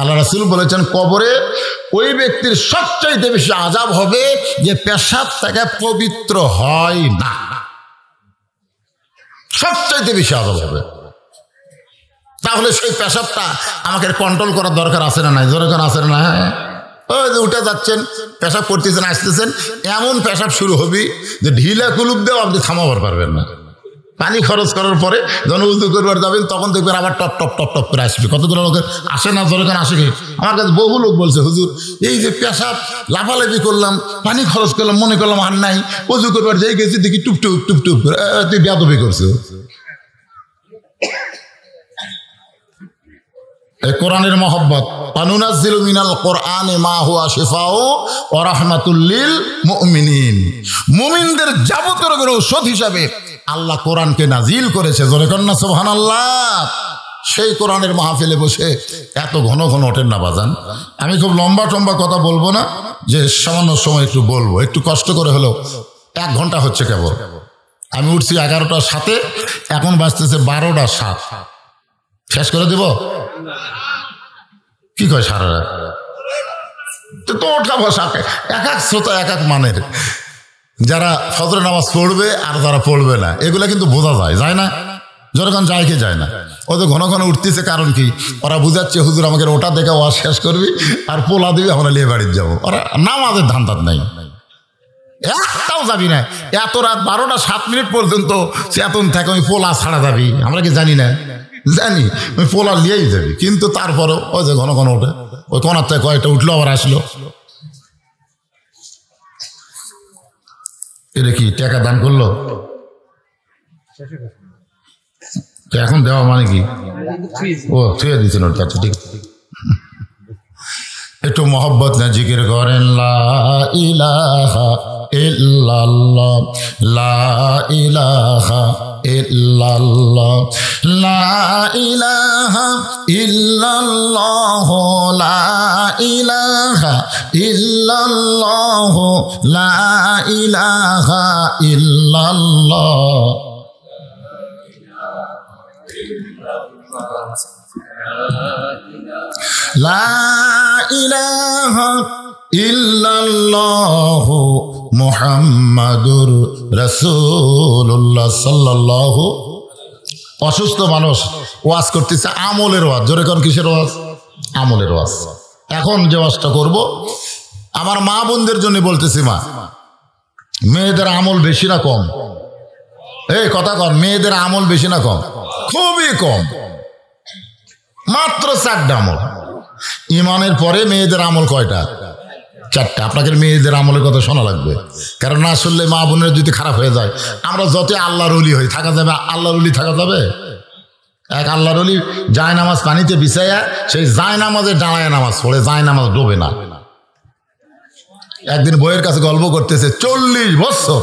আল্লাহ রাসূল বলেছেন কবরে ওই ব্যক্তির সবচাইতে বেশি আযাব হবে যে পেশাব থেকে পবিত্র হয় না, সবচাইতে বেশি আযাব হবে। তাহলে সেই পেশাবটা আমাকে কন্ট্রোল করার দরকার আছে না নাই? জোরে আছে না? হ্যাঁ, ওই যে উঠে যাচ্ছেন, পেশাব করতেছেন, আসতেছেন, এমন পেশাব শুরু হবে যে ঢিলা কুলুপ দেও আপনি থামাবার পারবেন না। পানি খরচ করার পরে যখন উজু করবার যাবেন তখন দেখবেন আবার টপ টপ টপ টপ করে আসবে। কতগুলো লোকের আসে না? জোরে আসে কি? আমার কাছে বহু লোক বলছে, হুজুর এই যে পেশাব লাফালাফি করলাম, পানি খরচ করলাম, মনে করলাম আর নাই, উজু করবার যাই গেছি দেখি টুপটুপ টুপটুপ করে। তুই বেয়াদবি করছো। কোরআনের মহব্বত, আনুনাজ্জিলু মিনাল কোরআনি মা হুয়া শিফাউ ওয়া রাহমাতুল লিল মুমিনিন। মুমিনদের যাবতীয় রোগের ঔষধ হিসাবে আল্লাহ কোরআনকে নাজিল করেছে। জোরে কন্না সুবহানাল্লাহ। সেই কোরআনের মাহফিলে বসে এত ঘন ঘন ওঠেন না বাজান। আমি খুব লম্বা টম্বা কথা বলবো না, যে সামান্য সময় একটু বলবো, একটু কষ্ট করে হলেও। 1 ঘন্টা হচ্ছে কেবল। আমি উঠছি 11টার সাথে, এখন বাজতেছে 12টার 7। শেষ করে দেব? কি কয় সারা রাত তো ওঠা বসা এক এক শ্রোতা এক এক মানের। যারা ফজরের নামাজ পড়বে আর যারা পড়বে না, এগুলা কিন্তু বোঝা যায় না? যখন যায় কে যায় না, ও তো ঘন ঘন উঠতেছে। কারণ কি? ওরা বুঝাচ্ছে হুজুর আমাকে ওটা দেখে ওয়াজ শেষ করবি আর পোলা দিবি, আমরা লিয়ে বাড়ির যাবো। ওরা নামাজের ধান ধাত নাই, একটাও যাবি না। এত রাত 12টা 7 পর্যন্ত চেতন থাকে, ওই পোলা ছাড়া যাবি? আমরা কি জানি না? জানি, ওই পোলা লিয়েই যাবি। কিন্তু তারপরেও ওই যে ঘন ঘন ওঠে, ওই কোনার থেকে কয়েকটা উঠলো আবার আসলো। এটা কি টাকা দান করলো? এখন দেওয়া মানে কি? ও ছুঁয়ে দিচ্ছেন ওটা। আচ্ছা ঠিক। একটু মহব্বত না জিকির করেন, লা ইলাহা ইল্লাল্লাহ, লা ইলাহা ইল্লাল্লাহ, লা ইলাহা ইল্লাল্লাহ, লা ইলাহা ইল্লাল্লাহ, লা ইলাহা ইল্লাল্লাহ। লা ইলাহা ইল্লাল্লাহ মুহাম্মাদুর রাসূলুল্লাহ সাল্লাল্লাহু। অসুস্থ মানুষ ওয়াজ করতেছে, আমলের ওয়াজ। জোরে কোন কিসের ওয়াজ? আমলের ওয়াজ। এখন যে ওয়াজটা করব আমার মা বোনদের জন্য বলতেছি। মা, মেয়েদের আমল বেশি না কম? এই কথা কর, মেয়েদের আমল বেশি না কম? খুবই কম, মাত্র 4টা আমল। ইমানের পরে মেয়েদের আমল কয়টা? 4টা। আপনাকে মেয়েদের আমলের কথা শোনা লাগবে, কারণ না শুনলে মা বোনের যদি খারাপ হয়ে যায়। আমরা যত আল্লাহর ওলি হই, থাকা যাবে? আল্লাহর ওলি থাকা যাবে? এক আল্লাহর ওলি যায় নামাজ পানিতে বিছাইয়া সেই যায় নামাজে দাঁড়ায় নামাজ পড়ে, যায় নামাজ ডোবে না। একদিন বইয়ের কাছে গল্প করতেছে, 40 বছর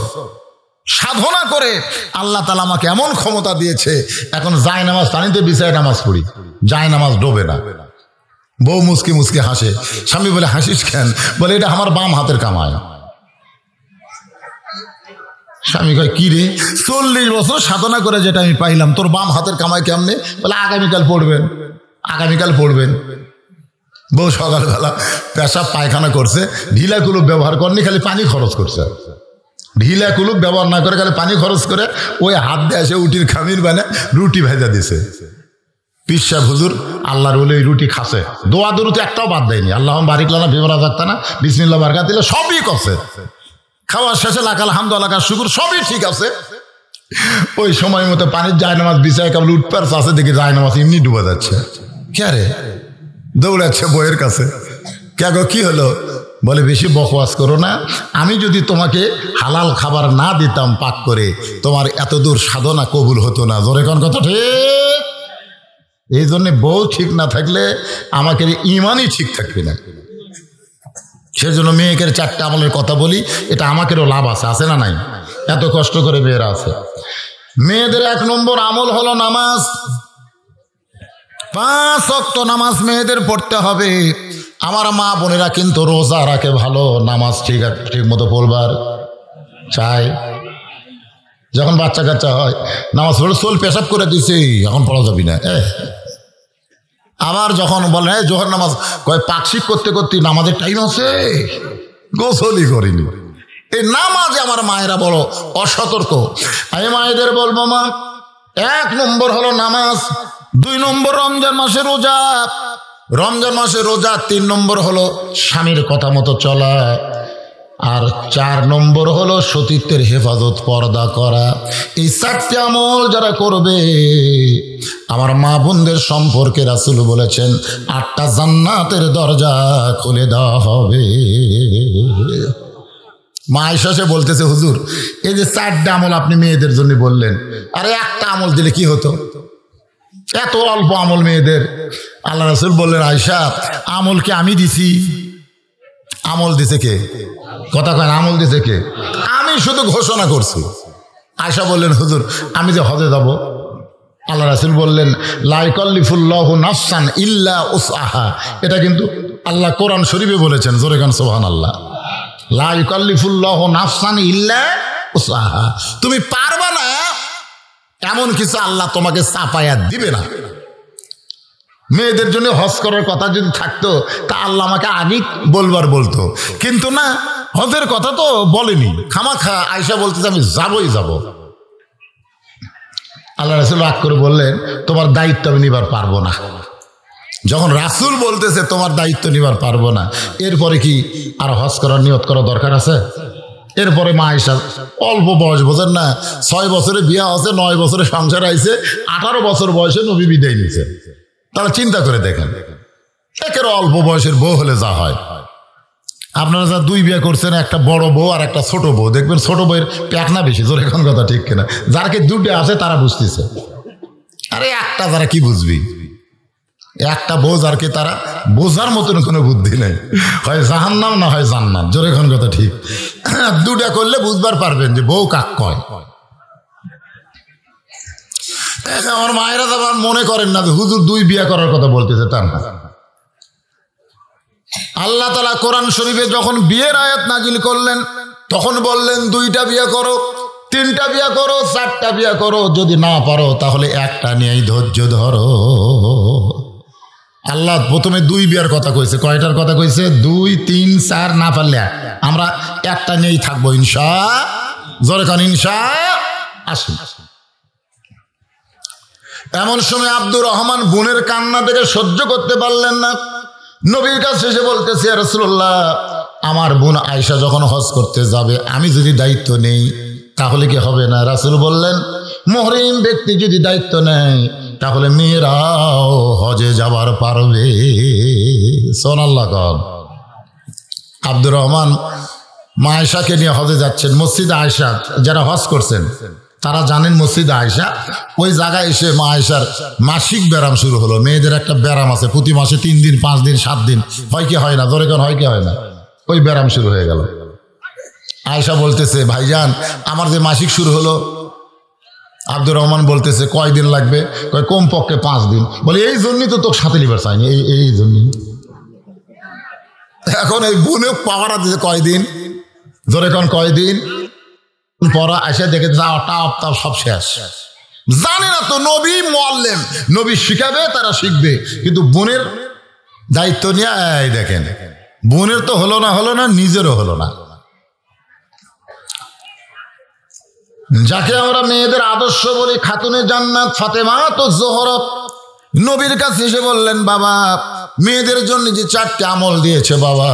সাধনা করে আল্লাহ তাআলা আমাকে এমন ক্ষমতা দিয়েছে, এখন যায় নামাজ পানিতে বিছায় নামাজ পড়ি, যায় নামাজ ডোবে না। বউ মুসকি মুসকি হাসে। স্বামী বলে, হাসিস কেন? বলে, এটা আমার বাম হাতের কামায়। স্বামী কয়, কি রে? 40 বছর সাধনা করে যেটা আমি পাইলাম, তোর বাম হাতের কামায় কেমনে? বলে, আগামীকাল পড়বেন, আগামীকাল পড়বেন। বউ সকালবেলা পেশাব পায়খানা করছে, ঢিলা কুলুপ ব্যবহার করেনি, খালি পানি খরচ করছে। ঢিলা কুলুপ ব্যবহার না করে খালি পানি খরচ করে ওই হাত দিয়ে এসে উটির খামির বানে রুটি ভেজা দিছে। পীর সাহেব হুজুর আল্লাহর ওলি রুটি খাসে, দোয়া দরুদ একটাও বাদ দেয়নি। আল্লাহ বারিক লানা বিমরা যাক্তানা বিসমিল্লাহ বারকাত দিলে সবই করছে। খাওয়ার শেষে লাখ আলহামদুলিল্লাহ শুকুর, সবই ঠিক আছে। ওই সময় মতো পানির জায়নামাজ বিছায় কেবল উঠপার আছে, দেখি জায়নামাজ এমনি ডুবে যাচ্ছে। কে রে? দৌড়াচ্ছে বইয়ের কাছে। কে গো, কি হলো? বলে বেশি বকওয়াস করো না, আমি যদি তোমাকে হালাল খাবার না দিতাম পাক করে, তোমার এত দূর সাধনা কবুল হতো না। জোরে কোন কথা ঠিক? এই জন্যে বউ ঠিক না থাকলে আমাকে ইমানই ঠিক থাকবে না। সেজন্য মেয়েকে 4টে আমলের কথা বলি, এটা আমাকেরও লাভ আছে, আছে না নাই? এত কষ্ট করে মেয়েরা আছে। মেয়েদের 1 নম্বর আমল হলো নামাজ। 5 ওয়াক্ত নামাজ মেয়েদের পড়তে হবে। আমার মা বোনেরা কিন্তু রোজা রাখে ভালো, নামাজ ঠিক মতো পড়বার চাই। যখন বাচ্চা কাচ্চা হয় নামাজ পড়ে সোল পেশাব করে দিছে, এখন পড়া যাবি না। আবার যখন বলে জোহর নামাজ, কয় পাকশিক করতে করতে নামাজের টাইম আছে, গোসলই করিনি। এই নামাজে আমার মায়েরা বড় অসতর্ক। আমি মায়েদের বলবো, মা 1 নম্বর হলো নামাজ, 2 নম্বর রমজান মাসে রোজা, 3 নম্বর হলো স্বামীর কথা মতো চলা, আর 4 নম্বর হলো সতীত্বের হেফাজত, পর্দা করা। এই 4টি আমল যারা করবে, আমার মা বোনদের সম্পর্কে রাসূল বলেছেন 8টা জান্নাতের দরজা খুলে দেওয়া হবে। মা আয়েশা সে বলতেছে, হুজুর এই যে 4টা আমল আপনি মেয়েদের জন্য বললেন, আরে 1টা আমল দিলে কি হতো, এত অল্প আমল মেয়েদের? আল্লাহ রাসূল বললেন, আয়েশা আমল কি আমি দিছি? আমল দিছে কে? কথা কয়, আমল দিছে কে? আমি শুধু ঘোষণা করছি। আয়েশা বললেন, হুজুর আমি যে হজে যাব, আল্লাহ রাসূল বললেন, লা ইকাল্লিফুল্লাহু নাফসান ইল্লা উসআহা। এটা কিন্তু আল্লাহ কোরআন শরীফে বলেছেন, জোরে কান সুবহানাল্লাহ। লা ইকাল্লিফুল্লাহু নাফসান ইল্লা উসআহা। তুমি পারবা না এমন কিছু আল্লাহ তোমাকে চাপায়া দিবে না। মেয়েদের জন্য হজ করার কথা যদি থাকতো তা আল্লাহ আমাকে আগেই বলতো, কিন্তু না, হজের কথা তো বলেনি। খামাখা আয়েশা বলতেছে আমি যাবই যাব। আল্লাহ রাসূল রাগ করে বললেন, তোমার দায়িত্ব আমি নিবার পারবো না। যখন রাসূল বলতেছে তোমার দায়িত্ব নিবার পারবো না, এরপরে কি আর হজ করার নিয়ত করা দরকার আছে? এরপরে মা আয়েশা অল্প বয়স, বোঝেন না, 6 বছরে বিয়ে হচ্ছে, 9 বছরে সংসার আইছে, 18 বছর বয়সে নবী বিদায় নিছে। তারা চিন্তা করে দেখেন, একের অল্প বয়সের বউ হলে যা হয়। আপনারা যা 2 বিয়ে করছেন, একটা বড় বউ আর একটা ছোট বউ, দেখবেন ছোট বউয়ের প্যাকনা বেশি। জোরে এখন কথা ঠিক কিনা? যারা 2টা আছে তারা বুঝতেছে, আরে একটা যারা কি বুঝবি, একটা বউ যার কি তারা বোঝার মতন কোনো বুদ্ধি নেই, হয় জাহান্নাম না হয় জান্নাত। জোরে এখন কথা ঠিক? 2টা করলে বুঝবার পারবেন যে বউ কাক কয়। আমার মায়েরা তো মনে করেন না যে হুজুর 2 বিয়ে করার কথা বলতেছে, তার না। আল্লাহ তাআলা কোরআন শরীফে যখন বিয়ের আয়াত নাজিল করলেন, তখন বললেন 2টা বিয়ে করো, 3টা বিয়ে করো, 4টা বিয়ে করো, যদি না পারো তাহলে একটা নিয়েই ধৈর্য ধরো। আল্লাহ প্রথমে 2 বিয়ার কথা কইছে, কয়টার কথা কইছে? 2, 3, 4, না পারলে আমরা একটা নিয়েই থাকবো ইনশাআল্লাহ। জোরে কান ইনশাআল্লাহ। আসুন, এমন সময় আব্দুর রহমান বোনের কান্না থেকে সহ্য করতে পারলেন না, নবীর কাছে এসে বলতেছে, ইয়া রাসূলুল্লাহ আমার বোন আয়েশা যখন হজ করতে যাবে, আমি যদি দায়িত্ব নেই তাহলে কি হবে না? রাসূল বললেন, মুহরিম ব্যক্তি যদি দায়িত্ব নেয় তাহলে মেয়েরাও হজে যাবার পারবে। সুবহানাল্লাহ। আব্দুর রহমান মা আয়েশাকে নিয়ে হজে যাচ্ছেন। মসজিদে আয়েশা যারা হজ করছেন তারা জানেন, মসজিদে আয়েশা ওই জায়গায় এসে মা আয়েশার মাসিক ব্যারাম শুরু হলো। মেয়েদের একটা ব্যারাম আছে, প্রতি মাসে 3 দিন 5 দিন 7 দিন, হয় কি হয় না? ধরে কেন হয় কি হয় না? ওই ব্যারাম শুরু হয়ে গেল। আয়েশা বলতেছে, ভাইজান আমার যে মাসিক শুরু হলো। আব্দুর রহমান বলতেছে, কয়দিন লাগবে? কয় কমপক্ষে 5 দিন। বলে এই জন্যই তো তোর সাথে লিবার চাইনি, এই জন্যই। এখন এই বোনে পাওয়ারা দিতে কয়দিন? ধরে কোন কয়দিন পরা এসে দেখে যাওয়া টাপ সব শেষ। জানে না তো নবী মুআল্লিম, নবী শিখাবে, তারা শিখবে, কিন্তু বোনের দায়িত্ব নিয়ে এই দেখেন, বোনের তো হলো না, নিজেরও হলো না। যাকে আমরা মেয়েদের আদর্শ বলি, খাতুনে জান্নাত ফাতেমা তো জোহরা, নবীর কাছে এসে বললেন, বাবা মেয়েদের জন্য যে 4টি আমল দিয়েছে বাবা,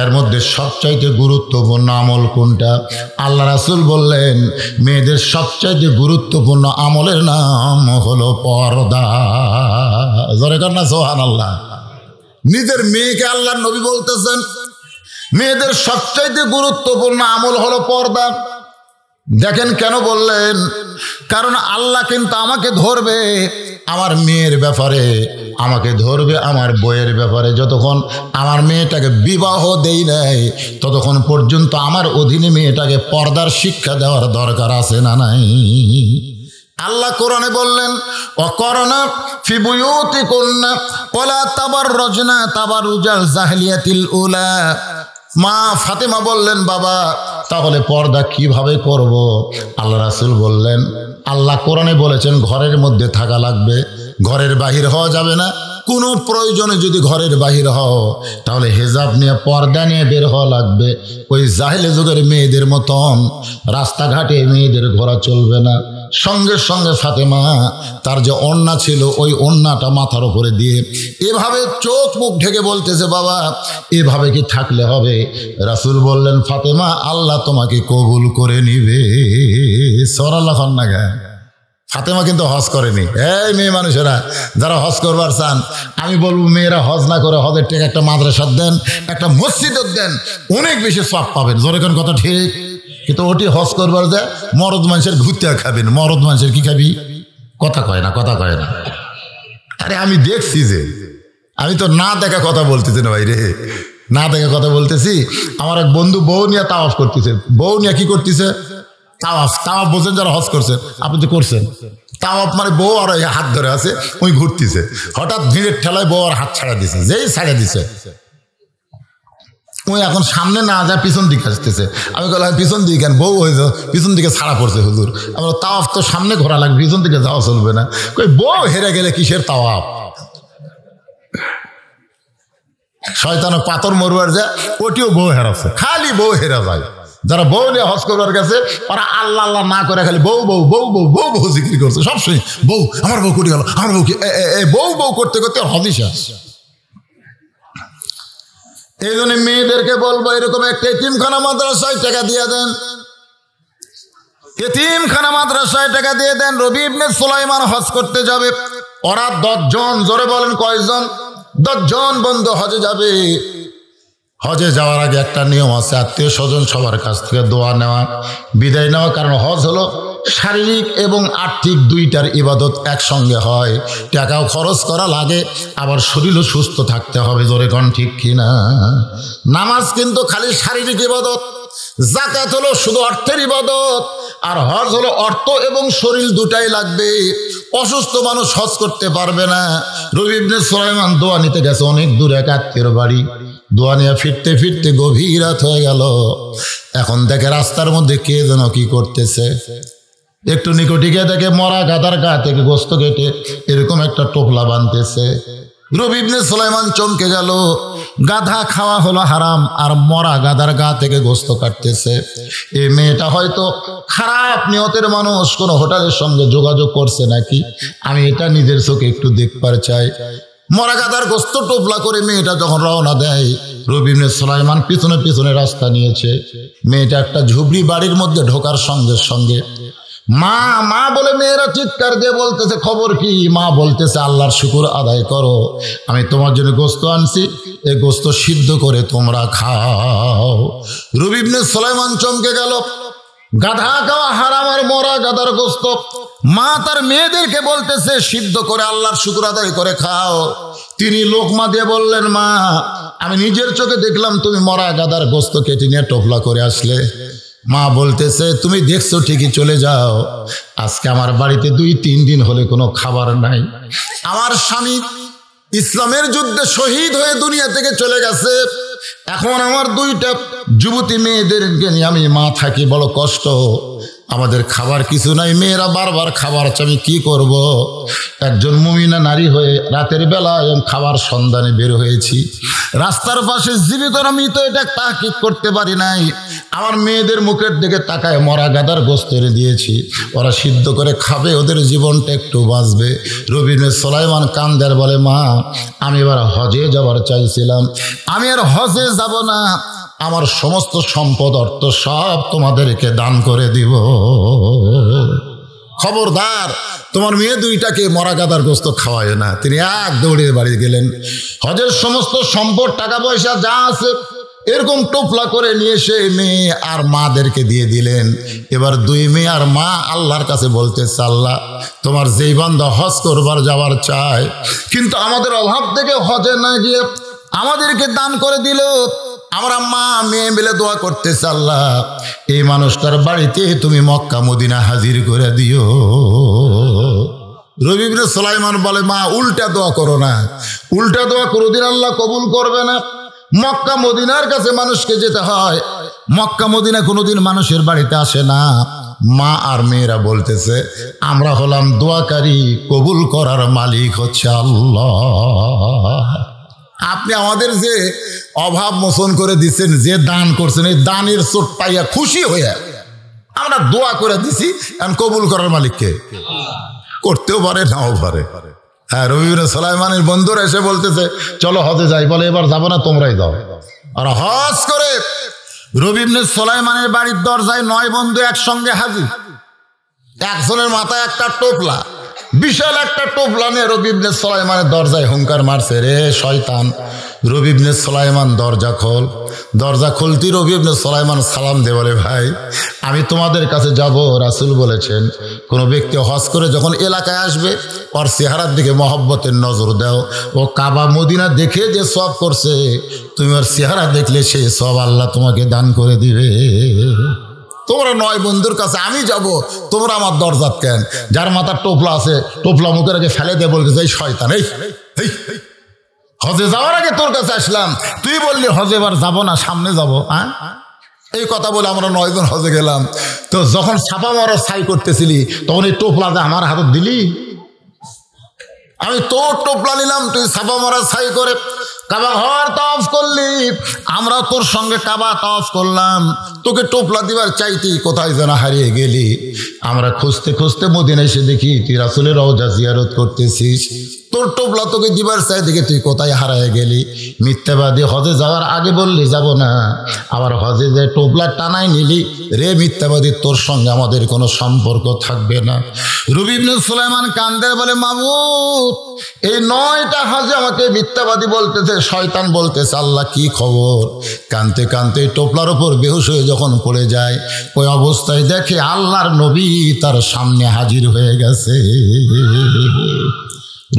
এর মধ্যে সবচাইতে গুরুত্বপূর্ণ আমল কোনটা? আল্লাহ রাসূল বললেন, মেয়েদের সবচাইতে গুরুত্বপূর্ণ আমলের নাম হলো পর্দা। জোরে কর না সুবহানাল্লাহ। নিজের মেয়েকে আল্লাহর নবী বলতেছেন মেয়েদের সবচাইতে গুরুত্বপূর্ণ আমল হলো পর্দা। দেখেন কেন বললেন, কারণ আল্লাহ কিন্তু আমাকে ধরবে আমার মেয়ের ব্যাপারে, আমাকে ধরবে আমার বইয়ের ব্যাপারে। যতক্ষণ আমার মেয়েটাকে বিবাহ দেই নাই ততক্ষণ পর্যন্ত আমার অধীনে মেয়েটাকে পর্দার শিক্ষা দেওয়ার দরকার আছে না নাই? আল্লাহ কোরআনে বললেন, অকরনা ফি বুয়ুতিকুন্না ওয়ালা তাবাররাজনা তাবারুজাল জাহিলিয়াতিল উলা। মা ফাতেমা বললেন, বাবা তাহলে পর্দা কিভাবে করব? আল্লাহ রাসূল বললেন, আল্লাহ কোরআনে বলেছেন ঘরের মধ্যে থাকা লাগবে, ঘরের বাহির হওয়া যাবে না। কোনো প্রয়োজনে যদি ঘরের বাহির হও তাহলে হেজাব নিয়ে পর্দা নিয়ে বের হওয়া লাগবে। ওই জাহেলি যুগের মেয়েদের মতন রাস্তাঘাটে মেয়েদের ঘোরা চলবে না। সঙ্গে সঙ্গে ফাতেমা তার যে ওড়না ছিল ওই ওড়নাটা মাথার উপরে দিয়ে এভাবে চোখ মুখ ঢেকে বলতেছে, বাবা এভাবে কি থাকলে হবে? রাসূল বললেন, ফাতেমা আল্লাহ তোমাকে কবুল করে নিবে। সরাল্লাহ খান্নাগা। ফাতেমা কিন্তু হজ করেনি। এই মেয়ে মানুষেরা যারা হজ করবার চান, আমি বলবো মেয়েরা হজ না করে হজের টাকা একটা মাদ্রাসা দেন, একটা মসজিদ দেন, অনেক বেশি সওয়াব পাবেন। জোরে কোন কথা ঠিক? কিন্তু ওটি হজ করবার যায় মরদ মানুষের ঘুরতে খাবেন। মরদ মানুষের কি খাবি? কথা কয় না, কথা কয় না। আরে আমি দেখছি যে, আমি তো না দেখা কথা বলতেছি না ভাই রে, না দেখা কথা বলতেছি। আমার এক বন্ধু বউ নিয়ে তাওয়াফ করতেছে। বউ নিয়ে কি করতেছে? তাওয়াফ। তাওয়াফ বোঝেন যারা হজ করছেন, আপনি তো করছেন। তাওয়াফ মানে বউ আর হাত ধরে আছে, ওই ঘুরতেছে। হঠাৎ ভিড়ের ঠেলায় বউ আর হাত ছাড়া দিছে। যেই ছাড়া দিছে ওই এখন সামনে না যায় পিছন দিকে আসতেছে। আমি বললাম পিছন দিকে কেন? বউ হয়ে যাও, পিছন দিকে ছাড়া পড়ছে হুজুর। আমরা তাওয়াফ তো সামনে ঘোরা লাগবে, পিছন দিকে যাওয়া চলবে না। কই বউ হেরে গেলে কিসের তাওয়াফ? শয়তান পাথর মরবার যায়, ওটিও বউ হেরাচ্ছে, খালি বউ হেরা যায়। যারা বউ নিয়ে হজ করবার গেছে ওরা আল্লাহ আল্লাহ না করে খালি বউ বউ বউ বউ বউ বউ জিকির করছে সবসময়। বউ, আমার বউ কোটি গেল, আমার বউ কি বউ বউ করতে করতে হজই শেষ। এই জন্য মেয়েদেরকে বলবো, এরকম একটা এতিমখানা মাদ্রাসায় টাকা দিয়ে দেন, এতিমখানা মাদ্রাসায় টাকা দিয়ে দেন। রবি ইবনে সুলাইমান হজ করতে যাবে, ওরা 10 জন। জোরে বলেন কয়জন? 10 জন বন্ধু হজে যাবে। হজে যাওয়ার আগে একটা নিয়ম আছে, আত্মীয় স্বজন সবার কাছ থেকে দোয়া নেওয়া, বিদায় নেওয়া। কারণ হজ হলো শারীরিক এবং আর্থিক দুইটার ইবাদত একসঙ্গে হয়। টাকাও খরচ করা লাগে, আবার শরীরও সুস্থ থাকতে হবে। জোরে কোন ঠিক কিনা? নামাজ কিন্তু খালি শারীরিক ইবাদত, যাকাত হলো শুধু অর্থের ইবাদত, আর হজ হলো অর্থ এবং শরীর দুটাই লাগবে। অসুস্থ মানুষ হজ করতে পারবে না। রবি ইবনে সুলাইমান দোয়া নিতে গেছে অনেক দূরে এক আত্মীয়র বাড়ি। দোয়া নিয়ে ফিরতে ফিরতে গভীর রাত হয়ে গেল। এখন দেখে রাস্তার মধ্যে কে যেন কি করতেছে। একটু নিকটে গিয়ে দেখে মরা গাদার গা থেকে গোস্ত কেটে এরকম একটা টোপলা বানতেছে। রবি ইবনে সুলাইমান চমকে গেল। গাধা খাওয়া হলো হারাম, আর মরা গাদার গা থেকে গোস্ত কাটতেছে। এই মেয়েটা হয়তো খারাপ নিয়তের মানুষ, কোন হোটেলের সঙ্গে যোগাযোগ করছে নাকি, আমি এটা নিজের চোখে একটু দেখবার চাই। মরা গাদার গোস্ত টোপলা করে মেয়েটা যখন রওনা দেয়, রবি ইবনে সুলাইমান পিছনে পিছনে রাস্তা নিয়েছে। মেয়েটা একটা ঝুপড়ি বাড়ির মধ্যে ঢোকার সঙ্গে সঙ্গে মা মা বলে মেয়েরা চিৎকার দিয়ে বলতেছে, খবর কি? মা বলতেছে, আল্লাহর শুকর আদায় করো, আমি তোমার জন্য গোস্ত আনছি, এই গোস্ত সিদ্ধ করে তোমরা খাও। রবি ইবনে সুলাইমান চমকে গেল। গাধা খাওয়া হারাম আর মরা গাধার গোস্ত। মা তার মেয়েদেরকে বলতেছে সিদ্ধ করে আল্লাহর শুকর আদায় করে খাও। তিনি লোকমা দিয়ে বললেন, মা আমি নিজের চোখে দেখলাম তুমি মরা গাধার গোস্ত কেটে নিয়ে টোপলা করে আসলে। মা বলতেছে, তুমি দেখছো ঠিকই, চলে যাও। আজকে আমার বাড়িতে 2-3 দিন হলে কোনো খাবার নাই। আমার স্বামী ইসলামের যুদ্ধে শহীদ হয়ে দুনিয়া থেকে চলে গেছে। এখন আমার 2টা যুবতী মেয়েদেরকে নিয়ে আমি মা থাকি, বড় কষ্ট। আমাদের খাবার কিছু নাই, মেয়েরা বারবার খাবার চাই, আমি কি করব? একজন মুমিনা নারী হয়ে রাতের বেলা খাবার সন্ধানে বের হয়েছি। রাস্তার পাশে জীবিত মৃত এটা তাহকিক করতে পারি নাই। আমার মেয়েদের মুখের দিকে তাকায় মরা গাদার গোস্ত এনে দিয়েছি, ওরা সিদ্ধ করে খাবে, ওদের জীবনটা একটু বাঁচবে। রবি ইবনে সুলাইমান কান্দার বলে, মা আমি এবার হজে যাবার চাইছিলাম, আমি আর হজে যাব না, আমার সমস্ত সম্পদ অর্থ সব তোমাদেরকে দান করে দিব। খবরদার তোমার মেয়ে 2টাকে মরা গাদার গোস্ত খাওয়ায় না। তিনি এক দৌড়ে বাড়ি গেলেন। হজের সমস্ত সম্পদ টাকা পয়সা যা আছে এরকম টোপলা করে নিয়ে এসে মেয়ে আর মাদেরকে দিয়ে দিলেন। এবার দুই মেয়ে আর মা আল্লাহর কাছে বলতেছে, আল্লাহ তোমার যেই বান্দা হজ করবার যাওয়ার চায়, কিন্তু আমাদের অভাব থেকে হজে না গিয়ে আমাদেরকে দান করে দিল। আমরা মা মেয়ে মিলে দোয়া করতেছে, আল্লাহ এই মানুষটার বাড়িতে তুমি মক্কা মদিনা হাজির করে দিও। রবি ইবনে সুলাইমান বলে, মা উল্টা দোয়া করো না, উল্টা দোয়া কোনোদিন আল্লাহ কবুল করবে না। মক্কা মদিনার কাছে মানুষকে যেতে হয়, মক্কা মদিনা কোনোদিন মানুষের বাড়িতে আসে না। মা আর মেয়েরা বলতেছে, আমরা হলাম দোয়াকারী, কবুল করার মালিক হচ্ছে আল্লাহ। আপনি আমাদের যে অভাব মোচন করে দিচ্ছেন, যে দান করছেন, এই দানের চোট পাইয়া খুশি হইয়া আমরা দোয়া করে দিছি, এখন কবুল করার মালিককে করতেও পারে নাও পারে। হ্যাঁ, রবি ইবনে সুলাইমানের বন্ধুরা এসে বলতেছে, চলো হজে যাই। বলে, এবার যাবো না, তোমরাই যাও। আর হজ করে রবি ইবনে সুলাইমানের বাড়ির দরজায় 9 বন্ধু একসঙ্গে হাজির। একজনের মাথায় একটা টোপলা, বিশাল একটা টোপলা নিয়ে রবি ইবনে সুলাইমানের দরজায় হুঙ্কার মারছে, রে শয়তান। রবি ইবনে সুলাইমান দরজা খোল। দরজা খুলতি রবি ইবনে সুলাইমান সালাম দিয়ে বলে, ভাই আমি তোমাদের কাছে যাব, রাসূল বলেছেন কোনো ব্যক্তি হজ করে যখন এলাকায় আসবে ওর চেহারার দিকে মহব্বতের নজর দাও। ও কাবা মদিনা দেখে যে সওয়াব করছে, তুমি ওর চেহারা দেখলে সেই সওয়াব আল্লাহ তোমাকে দান করে দিবে। তোমরা 9 বন্ধুর কাছে আমি যাব, তোমরা আমার দরজাত কেন? যার মাথার টোপলা আছে, টোপলা মুখের আগে ফেলে দিয়ে বলতে চাই, শয়তান, এই হজে যাওয়ার আগে তোর কাছে আসলাম, তুই বললি হজে এবার যাবো না, সামনে যাবো। হ্যাঁ, এই কথা বলে আমরা 9 জন হজে গেলাম। তো যখন ছাপা মারা ছাই করতেছিলি, তখন এই টোপলাতে আমার হাতে দিলি। আমি তোর টোপলা নিলাম, তুই ছাপা মারা ছাই করে কাবা ঘর তাওয়াফ করলি, আমরা তোর সঙ্গে কাবা তাওয়াফ করলাম। তোকে টোপলা দিবার চাইতি কোথায় যেন হারিয়ে গেলি। আমরা খুঁজতে খুঁজতে মদিনা এসে দেখি তুই রাসূলের রওজা জিয়ারত করতেছিস। তোর টোপলা তোকে দিবার চাই দেখে তুই কোথায় হারিয়ে গেলি। মিথ্যাবাদী, হজে যাওয়ার আগে বললি যাব না, আবার হজে যে টোপলা টানাই নিলি, রে মিথ্যাবাদী, তোর সঙ্গে আমাদের কোনো সম্পর্ক থাকবে না। রবি ইবনে সুলাইমান কান্দে বলে, মাবুদ এই 9টা হজে আমাকে মিথ্যাবাদী বলতেছে, শয়তান বলতেছে, আল্লাহ কি খবর? কানতে কানতে টোপলার উপর বেহুশ হয়ে যখন পড়ে যায়, ওই অবস্থায় দেখে আল্লাহর নবী তার সামনে হাজির হয়ে গেছে।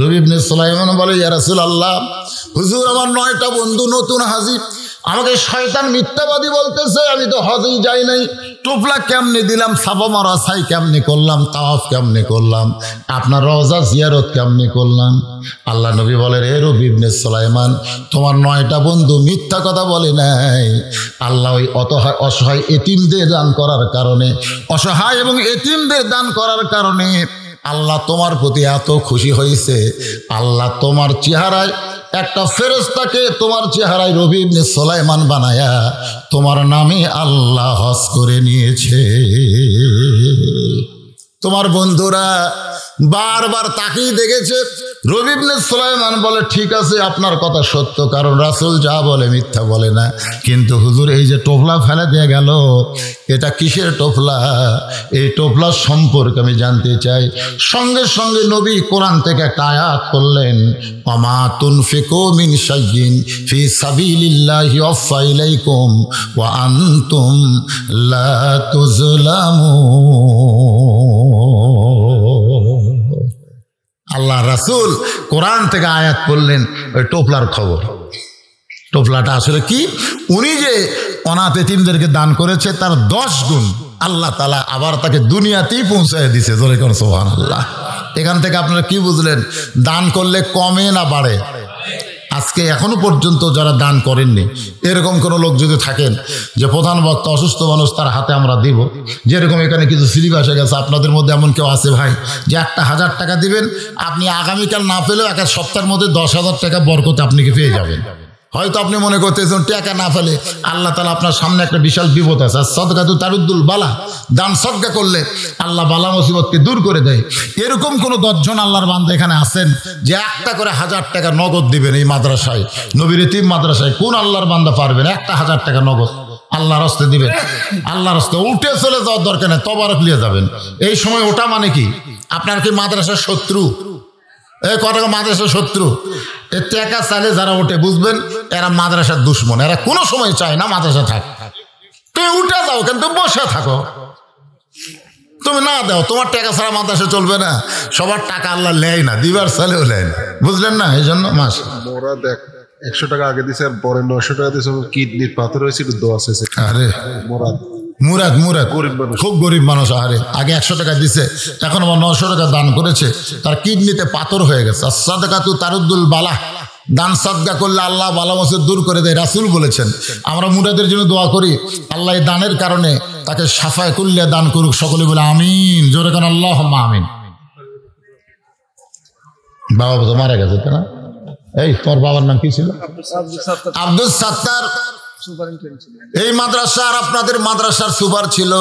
রবি ইবনে সুলাইমান বলে, ইয়া রাসূলুল্লাহ, হুজুর আমার 9টা বন্ধু নতুন হাজির, আমাকে শয়তান মিথ্যাবাদী বলতেছে, আমি তো হজেই যাই নাই, টোপলা কেমনে দিলাম, সাবা মারা ছাই কেমনে করলাম, তাওয়াফ কেমনে করলাম, আপনার রওজা জিয়ারত কেমনে করলাম। আল্লাহ নবী বলে, রে রবি ইবনে সুলাইমান, তোমার 9টা বন্ধু মিথ্যা কথা বলে নাই। আল্লাহ ওই অসহায় এতিমদের দান করার কারণে, অসহায় এবং এতিমদের দান করার কারণে আল্লাহ তোমার প্রতি এত খুশি হয়েছে। আল্লাহ তোমার চেহারায় একটা ফেরেশতাকে তোমার চেহারায় রবি ইবনে সুলাইমান বানায়া তোমার নামে আল্লাহ হজ করে নিয়েছে। তোমার বন্ধুরা বারবার তাকিয়ে দেখেছে। রবি ইবনে সুলাইমান বলে, ঠিক আছে আপনার কথা সত্য, কারণ রাসূল যা বলে মিথ্যা বলে না। কিন্তু হুজুর এই যে টোপলা ফেলে দিয়ে গেল, এটা কিসের টোপলা? এই টোপলার সম্পর্কে আমি জানতে চাই। সঙ্গে সঙ্গে নবী কোরআন থেকে একটা আয়াত করলেন, ওমা তুনফিকু মিন শাইইন ফি সাবিলিল্লাহি ওয়াফা ইলাইকুম ওয়া আনতুম লা তুজলামুন। আল্লাহ রাসূল কোরআন থেকে আয়াত করলেন ওই টোপলার খবর। টোপলাটা আসলে কি? উনি যে অনাথ এতিমদেরকে দান করেছে তার 10 গুণ আল্লাহ তাআলা আবার তাকে দুনিয়াতেই পৌঁছায় দিছে। জোরে কোন সুবহানাল্লাহ। এখান থেকে আপনারা কি বুঝলেন? দান করলে কমে না বাড়ে? আজকে এখনো পর্যন্ত যারা দান করেননি, এরকম কোনো লোক যদি থাকেন যে প্রধান বক্তা অসুস্থ মানুষ, তার হাতে আমরা দিব, যেরকম এখানে কিছু স্লিপ এসে গেছে, আপনাদের মধ্যে এমন কেউ আছে ভাই যে একটা 1000 টাকা দিবেন, আপনি আগামীকাল না পেলেও এক সপ্তাহের মধ্যে 10,000 টাকা বরকত আপনি পেয়ে যাবেন। হয়তো আপনি মনে করতেছেন টাকা না ফেলে আল্লাহ তাআলা আপনার সামনে একটা বিশাল বিপদ আছে। সদকাতু তারুদ্দুল বালা, দান সদকা করলে আল্লাহ বালা মুসিবতকে দূর করে দেয়। এরকম কোনো 10 জন আল্লাহর বান্দা এখানে আছেন যে একটা করে 1000 টাকা নগদ দিবেন? এই মাদ্রাসায়, নবীর এতিম মাদ্রাসায় কোন আল্লাহর বান্দা পারবেন একটা 1000 টাকা নগদ আল্লাহর রাস্তায় দিবেন? আল্লাহর রাস্তায় উঠে চলে যাওয়ার দরকার নেই, তবারক নিয়ে যাবেন। এই সময় ওটা মানে কি? আপনার কি মাদ্রাসার শত্রু? এই কত মাদ্রাসার শত্রু, এ টাকা চাইলে যারা ওঠে বুঝবেন এরা মাদ্রাসার দুশ্মন, এরা কোনো সময় চায় না মাদ্রাসা থাক। তুমি উঠে যাও কিন্তু বসে থাকো, তুমি না দাও, তোমার টাকা ছাড়া মাদ্রাসা চলবে না। সবার টাকা আল্লাহ লেয় না, দিবার চাইলেও লেয় না, বুঝলেন না? এই জন্য মাস মোরা দেখ 100 টাকা আগে দিছে আর পরে 900 টাকা দিছে, কিডনির পাথর হয়েছে, একটু দোয়া আছে। আরে মুরাদ খুব গরিব মানুষ। আরে আগে 100 টাকা দিছে, এখন আবার 900 টাকা দান করেছে, তার কিডনিতে পাথর হয়ে গেছে। সাদকাতু তারুদ্দুল বালা, দান সাদকা করলে আল্লাহ বালা মুসিবত দূর করে দেয়, রাসূল বলেছেন। আমরা মুরাদের জন্য দোয়া করি, আল্লাহ এই দানের কারণে তাকে সাফায়ে কুল্লিয়া দান করুক। সকলে বলে আমিন, জোরে কান আল্লাহুম্মা আমিন। বাবা তো মারা গেছে তাই না? এই তোমার বাবার নাম কি ছিল? আব্দুল সাত্তার। এই মাদ্রাসার আপনাদের মাদ্রাসার সুপার ছিল,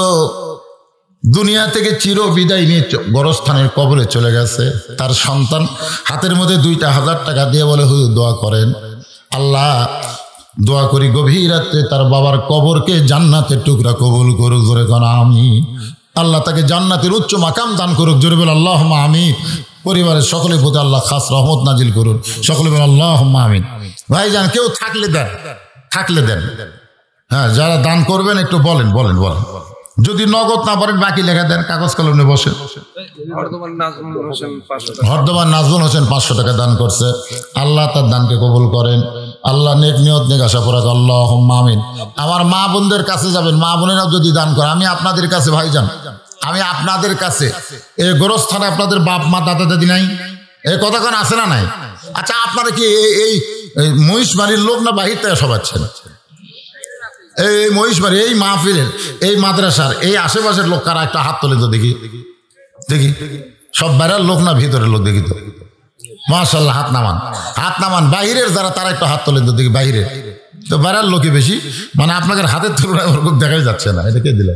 দুনিয়া থেকে চির বিদায় নিয়ে গোরস্থানের কবরে চলে গেছে। তার সন্তান হাতের মধ্যে 2,000 টাকা দিয়ে বলে হুজুর দোয়া করেন, আল্লাহ দোয়া করি গভীর রাতে তার বাবার কবরকে জান্নাতের টুকরা কবুল করুক, জোরে কোন আমি। আল্লাহ তাকে জান্নাতের উচ্চ মাকাম দান করুক, জোরে বলে আল্লাহুম্মা আমিন। পরিবারের সকলের প্রতি আল্লাহ খাস রহমত নাজিল করুন, সকলে বলে আল্লাহুম্মা আমিন। ভাইজান কেউ থাকলে দেন, থাকলে দেন। হ্যাঁ, যারা দান করবেন একটু বলেন। যদি নগদ না পারেন বাকি লেখা দেন, কাগজ কলম নিয়ে বসে। হরদমান নাজমুল হোসেন 500 টাকা দান করছে, আল্লাহ তার দানকে কবুল করেন, আল্লাহ নেক নিয়ত নেক আশা করাক, আল্লাহুম্মা আমিন। আমার মা বোনদের কাছে যাবেন, মা বোনেরাও যদি দান করে, আমি আপনাদের কাছে ভাইজান, আমি আপনাদের কাছে এই গোরস্থানে আপনাদের বাপ মা দাদা দাদি নাই, এই কথা কোন আছে না নাই? আচ্ছা আপনারা কি এই মহিষবাড়ির লোক না বাহির থেকে সবাচ্ছেন? এই মহিষবাড়ি, এই মাহফিলের, এই মাদ্রাসার, এই আশেপাশের লোক কারা? একটা হাত তোলে তো দেখি। সব বাইরের লোক না ভিতরের লোক? দেখি তো, মাশাআল্লাহ, হাত নামান। বাহিরের যারা তারা একটু হাত তোলে তো দেখি। বাহিরের তো বাইরের লোকই বেশি, মানে আপনাদের হাতের তুলনায় ওরকম দেখাই যাচ্ছে না। এটা কে দিল?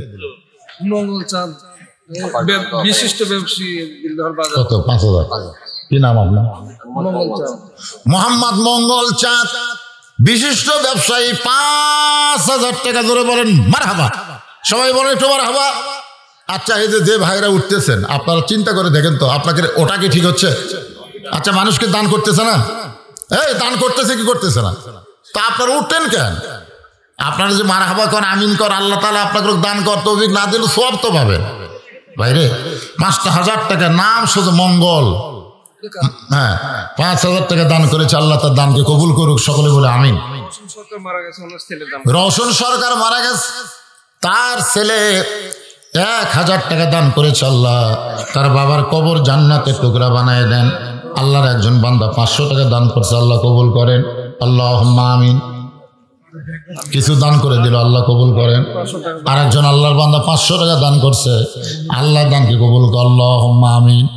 বিশিষ্ট ব্যবসায়ী, কত? 5,000। কি নাম আপনার? মোহাম্মদ মঙ্গল চাঁদ, বিশিষ্ট ব্যবসায়ী, 5,000 টাকা। ধরে বলেন মারহাবা, সবাই বলেন একটু মারহাবা। আচ্ছা, এই যে ভাইরা উঠতেছেন, আপনারা চিন্তা করে দেখেন তো, আপনাকে ওটা কি ঠিক হচ্ছে? আচ্ছা, মানুষকে দান করতেছে না? এই দান করতেছে কি করতেছে না? তা আপনারা উঠতেন কেন? আপনারা যে মারহাবা কর, আমিন কর, আল্লাহ তাআলা আপনাকে দান কর তৌফিক না দিলে সওয়াব তো পাবেন। ভাইরে 5,000 টাকা, নাম শুধু মঙ্গল। হ্যাঁ, 5,000 টাকা দান করেছে, আল্লাহ তার দানকে কবুল করুক, সকলে বলে আমিন। রওশন সরকার মারা গেছে, তার ছেলে 1,000 টাকা দান করেছে, আল্লাহ তার বাবার কবর জান্নাতের টুকরা বানায় দেন। আল্লাহর একজন বান্দা 500 টাকা দান করছে, আল্লাহ কবুল করেন, আল্লাহুম্মা আমিন। কিছু দান করে দিল, আল্লাহ কবুল করেন। আর একজন আল্লাহর বান্দা 500 টাকা দান করছে, আল্লাহ দানকে কবুল কর, আল্লাহুম্মা আমিন।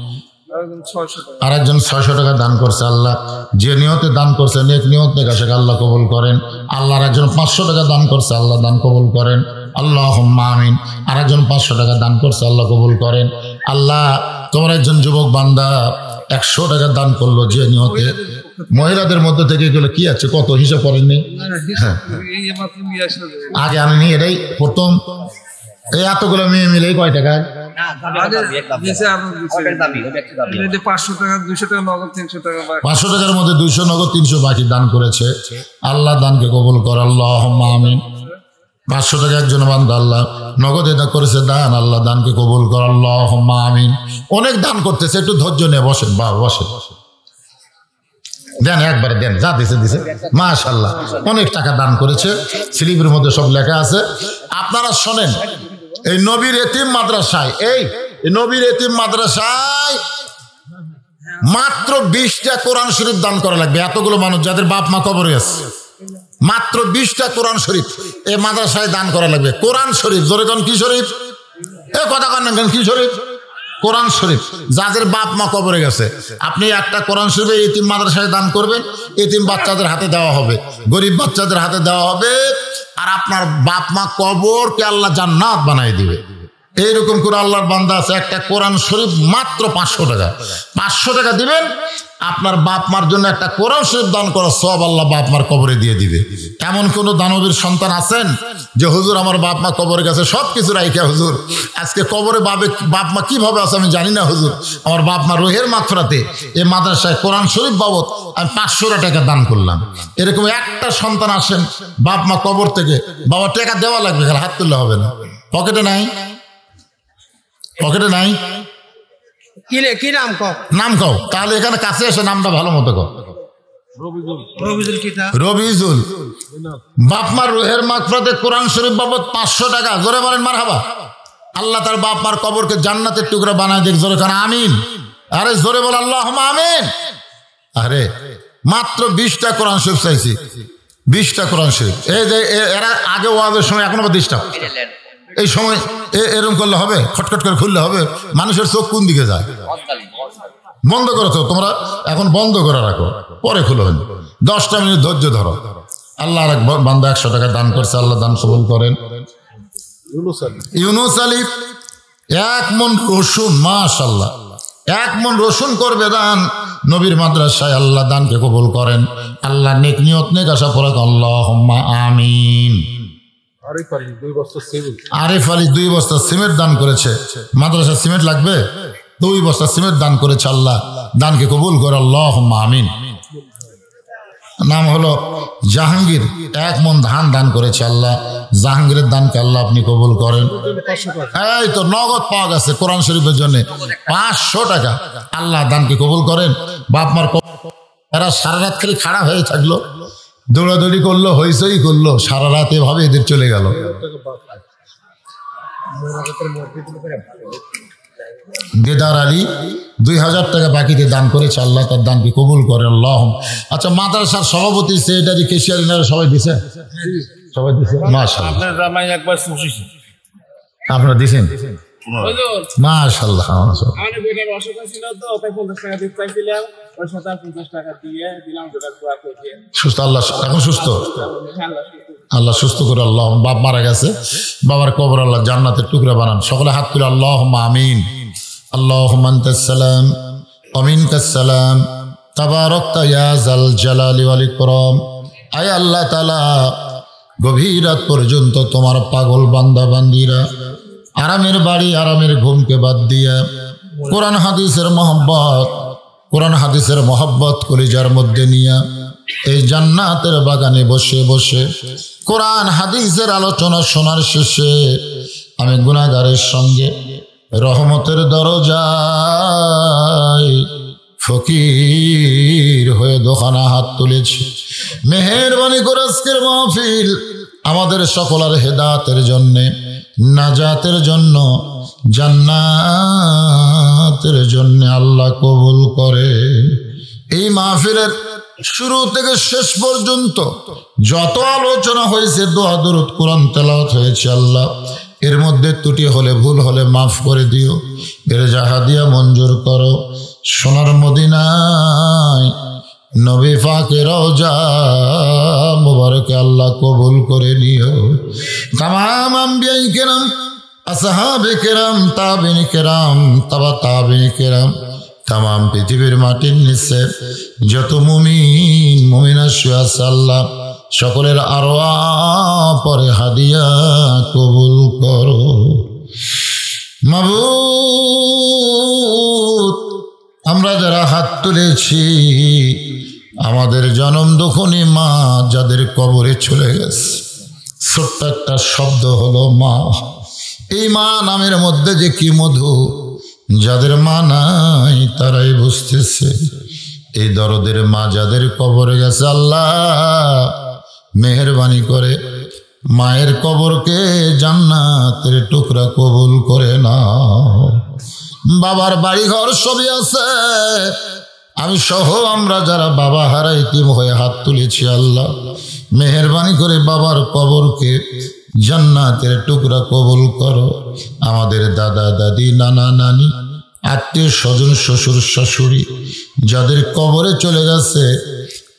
আর একজন 600 টাকা দান করছে, আল্লাহ যে নিয়তে দান করছে নেক নিয়ত নেক আশা আল্লাহ কবুল করেন। আল্লাহর একজন 500 টাকা দান করছে, আল্লাহ দান কবুল করেন, আল্লাহুম্মা আমিন। আর একজন 500 টাকা দান করছে, আল্লাহ কবুল করেন। আল্লাহ তোমার একজন যুবক বান্দা 100 টাকা দান করলো যে নিয়তে। মহিলাদের মধ্যে থেকে এগুলো কি আছে, কত হিসাব করেননি? আগে আনেনি, এটাই প্রথম। এই এতগুলো মেয়ে মিলে কয় টাকা? 500 টাকার মধ্যে 200 নগদ, 300 বাকি দান করেছে। আল্লাহ দানকে কবুল কর, আল্লাহুম্মা আমিন। 500 টাকা একজন বান্দা আল্লাহ নগদ এটা করেছে দান, আল্লাহ দানকে কবুল কর, আল্লাহুম্মা আমিন। অনেক দান করতেছে, একটু ধৈর্য নিয়ে বসেন, বসেন, দেন একবার দেন, যা দিছে মাশাআল্লাহ। অনেক টাকা দান করেছে, স্লিপের মধ্যে সব লেখা আছে। আপনারা শোনেন, এই নবীর এতিম মাদ্রাসায়, এই নবীর এতিম মাদ্রাসায় মাত্র 20টা কোরআন শরীফ দান করা লাগবে। এতগুলো মানুষ যাদের বাপ মা কবরে আছে, মাত্র 20টা কোরআন শরীফ এই মাদ্রাসায় দান করা লাগবে। কোরআন শরীফ, জোরে কোন কি শরীফ? এ কথা কন না, কি শরীফ? কোরআন শরীফ। যাদের বাপ মা কবরে গেছে, আপনি একটা কোরআন শরীফ এতিম মাদ্রাসায় দান করবেন, এতিম বাচ্চাদের হাতে দেওয়া হবে, গরিব বাচ্চাদের হাতে দেওয়া হবে, আর আপনার বাপ মা কবরকে আল্লাহ জান্নাত বানাই দিবে। এইরকম করে আল্লাহর বান্দা আছে, একটা কোরআন শরীফ মাত্র 500 টাকা। 500 টাকা দিবেন, আপনার বাপ মার জন্য একটা কোরআন শরীফ দান করার সব আল্লাহ বাপ মার কবরে দিয়ে দিবে। এমন কোন দানবীর সন্তান আছেন যে হুজুর আমার বাপ মা কবরে গেছে, সব কিছু রাইখা হুজুর আজকে কবরে বাপ মা কিভাবে আছে আমি জানি না হুজুর, আমার বাপ মা রোহের মাগফিরাতে এই মাদ্রাসায় কোরআন শরীফ বাবদ আমি 500 টাকা দান করলাম। এরকম একটা সন্তান আসেন বাপ মা কবর থেকে, বাবা টাকা দেওয়া লাগবে, খালি হাত তুললে হবে না। পকেটে নাই, পকেটে নাই, কি নাম কও? নাম কও, তাহলে এখানে কাছে এসে নামটা ভালো মতো কও। রবিজুল। বাপ মার রুহের মাগফিরাতে কোরআন শরীফ বাবদ 500 টাকা। জোরে বলেন মারহাবা। আল্লাহ তার বাপ মার কবরকে জান্নাতের টুকরা বানায় দেখ। জোরে কান আমিন। আরে জোরে বল আল্লাহুম্মা আমিন। আরে মাত্র 20টা কোরআন শরীফ চাইছি, 20টা কোরআন শরীফ। এই যে এরা আগে ওয়াজের সময় এখনো 20টা, এই সময় এরকম করলে হবে? খটখট করে খুললে হবে? মানুষের চোখ কোন দিকে যায়? বন্ধ করো তো তোমরা, এখন বন্ধ করে রাখো, পরে খুলবেন। 10টা মিনিট ধৈর্য ধরো। আল্লাহ আর এক বান্দা 100 টাকা দান করছে, আল্লাহ দান কবুল করেন। ইউনুস আলী 1 মণ রসুন, মাশাআল্লাহ 1 মণ রসুন করবে দান নবীর মাদ্রাসায়, আল্লাহ দানকে কবুল করেন। আল্লাহ নেক নিয়ত নেক আশা পড়ে আল্লাহুম্মা আমিন। আরিফ আলী 2 বস্তা সিমেন্ট দান করেছে, মাদ্রাসা সিমেন্ট লাগবে, 2 বস্তা সিমেন্ট দান করেছে, আল্লাহ দানকে কবুল করে আল্লাহুম্মা আমিন। নাম হলো জাহাঙ্গীর, 1 মণ ধান দান করেছে, আল্লাহ জাহাঙ্গীরের দানকে আল্লাহ আপনি কবুল করেন। এই তো নগদ পাওয়া গেছে কোরআন শরীফের জন্য 500 টাকা, আল্লাহ দানকে কবুল করেন। বাপ মার এরা সারা রাত খালি খাড়া হয়ে থাকলো, দৌড়াদৌড়ি করলো, হইচই করলো, সারা রাত এভাবে এদের চলে গেল। গেদার আলী 2000 টাকা বাকিতে দান করেছে, আল্লাহ তার দানকে কবুল করে আল্লাহ। আচ্ছা মাদ্রাসার সভাপতি সেক্রেটারি কেশিয়ার ইনারা সবাই দিছে, সবাই দিছে মাশাআল্লাহ। আপনার জামাই একবার খুশি, আপনারা দিছেন মাশাআল্লাহ। আমাদের বেটার অসুখ ছিল তো, তাই 50 টাকা দিতে চাইছিলাম, ওই সাথে 50 টাকা দিয়ে দিলাম, যেটা দোয়া করে সুস্থ। আল্লাহ এখন সুস্থ, ইনশাআল্লাহ আল্লাহ সুস্থ করে। আল্লাহ বাপ মারা গেছে, বাবার কবর আল্লাহ জান্নাতের টুকরা বানান। সকলে হাত তুলে আল্লাহুম্মা আমিন। আল্লাহুম্মা আনতাস সালাম ওয়া মিনকাস সালাম তাবারাকতা ইয়া যাল জালালি ওয়াল ইকরাম। আয় আল্লাহ তাআলা, গভীর রাত পর্যন্ত তোমার পাগল বান্দা বান্দিরা আরামের বাড়ি আরামের ঘুমকে বাদ দিয়া কোরআন হাদিসের মহব্বত, কোরআন হাদিসের মহব্বত কলিজার মধ্যে নিয়া এই জান্নাতের বাগানে বসে বসে কোরআন হাদিসের আলোচনা শোনার শেষে আমি গুনাহগারের সঙ্গে রহমতের দরজায় ফকির হয়ে দোকানা হাত তুলেছি। মেহেরবানি করে আজকের মাহফিল আমাদের সকলের হেদায়েতের জন্যে, নাজাতের জন্য, জান্নাতের জন্য আল্লাহ কবুল করে। এই মাহফিলের শুরু থেকে শেষ পর্যন্ত যত আলোচনা হয়েছে, দোয়া দরুদ কোরআন তেলাওয়াত হয়েছে, আল্লাহ এর মধ্যে ত্রুটি হলে ভুল হলে মাফ করে দিও, এর জাহাদিয়া মঞ্জুর করো। সোনার মদিনায় নবী পাকের রওজা মুবারকে আল্লাহ কবুল করে নিও। তামাম আম্বিয়ায়ে কেরাম, আসহাবে কেরাম, তাবিঈন কেরাম, তাবা তাবিঈন কেরাম, তামাম পৃথিবীর মাটির নিচে যত মুমিন মুমিনা শুয়ে আছে, আল্লাহ সকলের আরওয়াহ পরে হাদিয়া কবুল করো। মাবুদ, আমরা যারা হাত তুলেছি, আমাদের জনম দুঃখনী মা যাদের কবরে চলে গেছে, ছোট্ট একটা শব্দ হলো মা। এই মা নামের মধ্যে যে কি মধু, যাদের মা নাই তারাই বুঝতেছে। এই দরদের মা যাদের কবরে গেছে, আল্লাহ মেহেরবানি করে মায়ের কবরকে জান্নাতের টুকরা কবুল করে নাও। বাবার বাড়ি ঘর সবই আছে, আমি সহ আমরা যারা বাবা হারা ইতিম হয়ে হাত তুলেছি, আল্লাহ মেহেরবানি করে বাবার কবরকে জান্নাতের টুকরা কবুল করো। আমাদের দাদা দাদি, নানা নানি, আত্মীয় স্বজন, শ্বশুর শাশুড়ি যাদের কবরে চলে গেছে,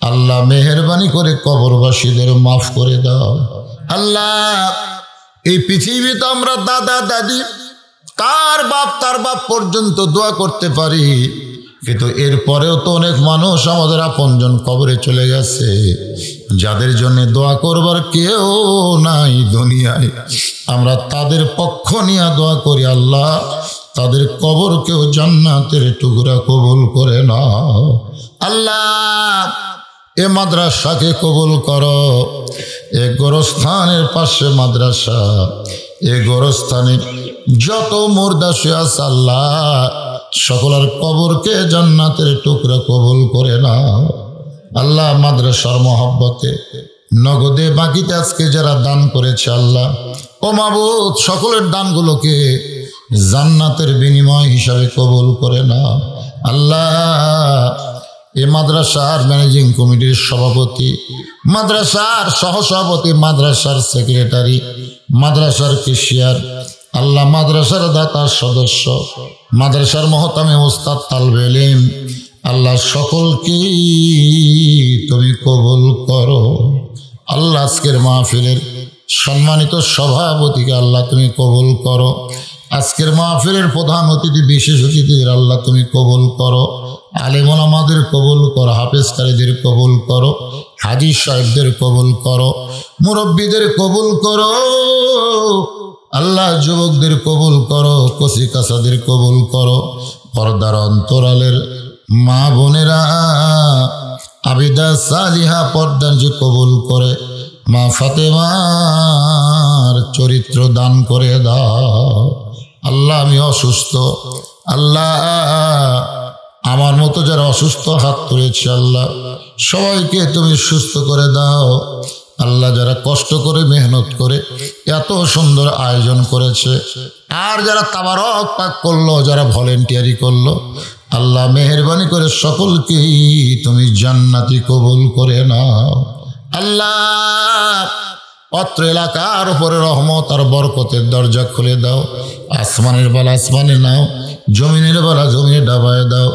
আল্লাহ মেহেরবানি করে কবরবাসীদের মাফ করে দাও। আল্লাহ এই পৃথিবীতে আমরা দাদা দাদি, তার বাপ পর্যন্ত দোয়া করতে পারি, কিন্তু এরপরেও তো অনেক মানুষ আমাদের আপনজন কবরে চলে গেছে, যাদের জন্য দোয়া করবার কেউ নাই দুনিয়ায়। আমরা তাদের পক্ষ নিয়ে দোয়া করি, আল্লাহ তাদের কবরকেও জান্নাতের টুকরা কবুল করে নাও। আল্লাহ এ মাদ্রাসাকে কবুল করো, এ গোরস্থানের পাশে মাদ্রাসা, এ গোরস্থানে যত মুর্দা শুয়ে আছে আল্লাহ সকলের কবরকে জান্নাতের টুকরা কবুল করে নাও। আল্লাহ মাদ্রাসার মহব্বতে নগদে বাকিতে আজকে যারা দান করেছে আল্লাহ ও মাবুদ সকলের দানগুলোকে জান্নাতের বিনিময় হিসাবে কবুল করে নাও। আল্লাহ এই মাদ্রাসার ম্যানেজিং কমিটির সভাপতি, মাদ্রাসার সহসভাপতি, মাদ্রাসার সেক্রেটারি, মাদ্রাসার কেশিয়ার, আল্লাহ মাদ্রাসার দাতার সদস্য, মাদ্রাসার মহতামে ওস্তাদ তালবে ইলম, আল্লাহ সকলকে তুমি কবুল করো। আল্লাহ আজকের মাহফিলের সম্মানিত সভাপতিকে আল্লাহ তুমি কবুল করো। আজকের মাহফিলের প্রধান অতিথি, বিশেষ অতিথিদের আল্লাহ তুমি কবুল করো। আলেম ওলামাদের কবুল করো, হাফেজকারীদের কবুল করো, হাজী সাহেবদের কবুল করো, মুরব্বীদের কবুল করো। আল্লাহ যুবকদের কবুল করো, কচি কাঁচাদের কবুল করো। পর্দার অন্তরালের মা বোনেরা আবিদা সালিহা পর্দার যে কবুল করে, মা ফাতেমার চরিত্র দান করে দাও। আল্লাহ আমি অসুস্থ, আল্লাহ আমার মতো যারা অসুস্থ হাত তুলেছে আল্লাহ সবাইকে তুমি সুস্থ করে দাও। আল্লাহ যারা কষ্ট করে মেহনত করে এত সুন্দর আয়োজন করেছে, আর যারা তাবারক পাক করলো, যারা ভলেন্টিয়ারি করলো, আল্লাহ মেহেরবানি করে সকলকেই তুমি জান্নাতি কবুল করে নাও। আল্লাহ অত্র এলাকার উপরে রহমত আর বরকতের দরজা খুলে দাও। আসমানের বেলা আসমানে নাও, জমিনের বেলা জমিনে ডাবায় দাও।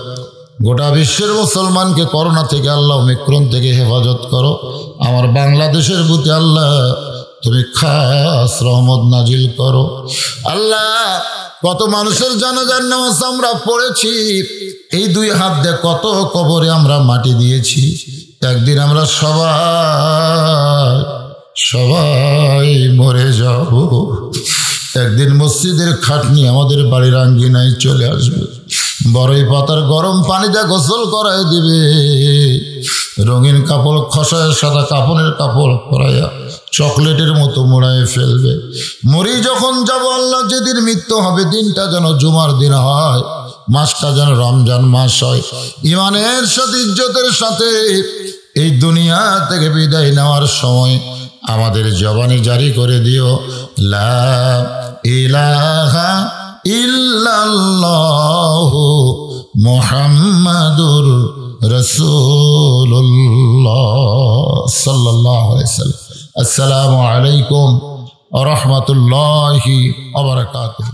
গোটা বিশ্বের মুসলমানকে করোনা থেকে আল্লাহ ওমিক্রন থেকে হেফাজত করো। আমার বাংলাদেশের প্রতি আল্লাহ তুমি খাস রহমত নাজিল করো। আল্লাহ কত মানুষের জানাজার নামাজ আমরা পড়েছি, এই দুই হাত দিয়ে কত কবরে আমরা মাটি দিয়েছি। একদিন আমরা সবাই মরে যাব। একদিন মসজিদের খাটনি আমাদের বাড়ির আঙ্গিনায় চলে আসবে, বড়ই পাতার গরম পানিতে গোসল করাই দিবে, রঙিন কাপড় খসায় সাদা কাপড়ের কাপড় পরাইয়া চকলেটের মতো মোড়ায় ফেলবে। মরি যখন যাব আল্লাহ, যেদিন মৃত্যু হবে দিনটা যেন জুমার দিন হয়, মাসটা যেন রমজান মাস হয়। ইমানের সাথে ইজ্জতের সাথে এই দুনিয়া থেকে বিদায় নেওয়ার সময় আমাদের জবানে জারি করে দিও, লা ইলাহা ইল্লাল্লাহু মুহাম্মাদুর রাসূলুল্লাহ সাল্লাল্লাহু আলাইহি ওয়াসাল্লাম। আসসালামু আলাইকুম ওয়া রাহমাতুল্লাহি ওয়া বারাকাতুহু।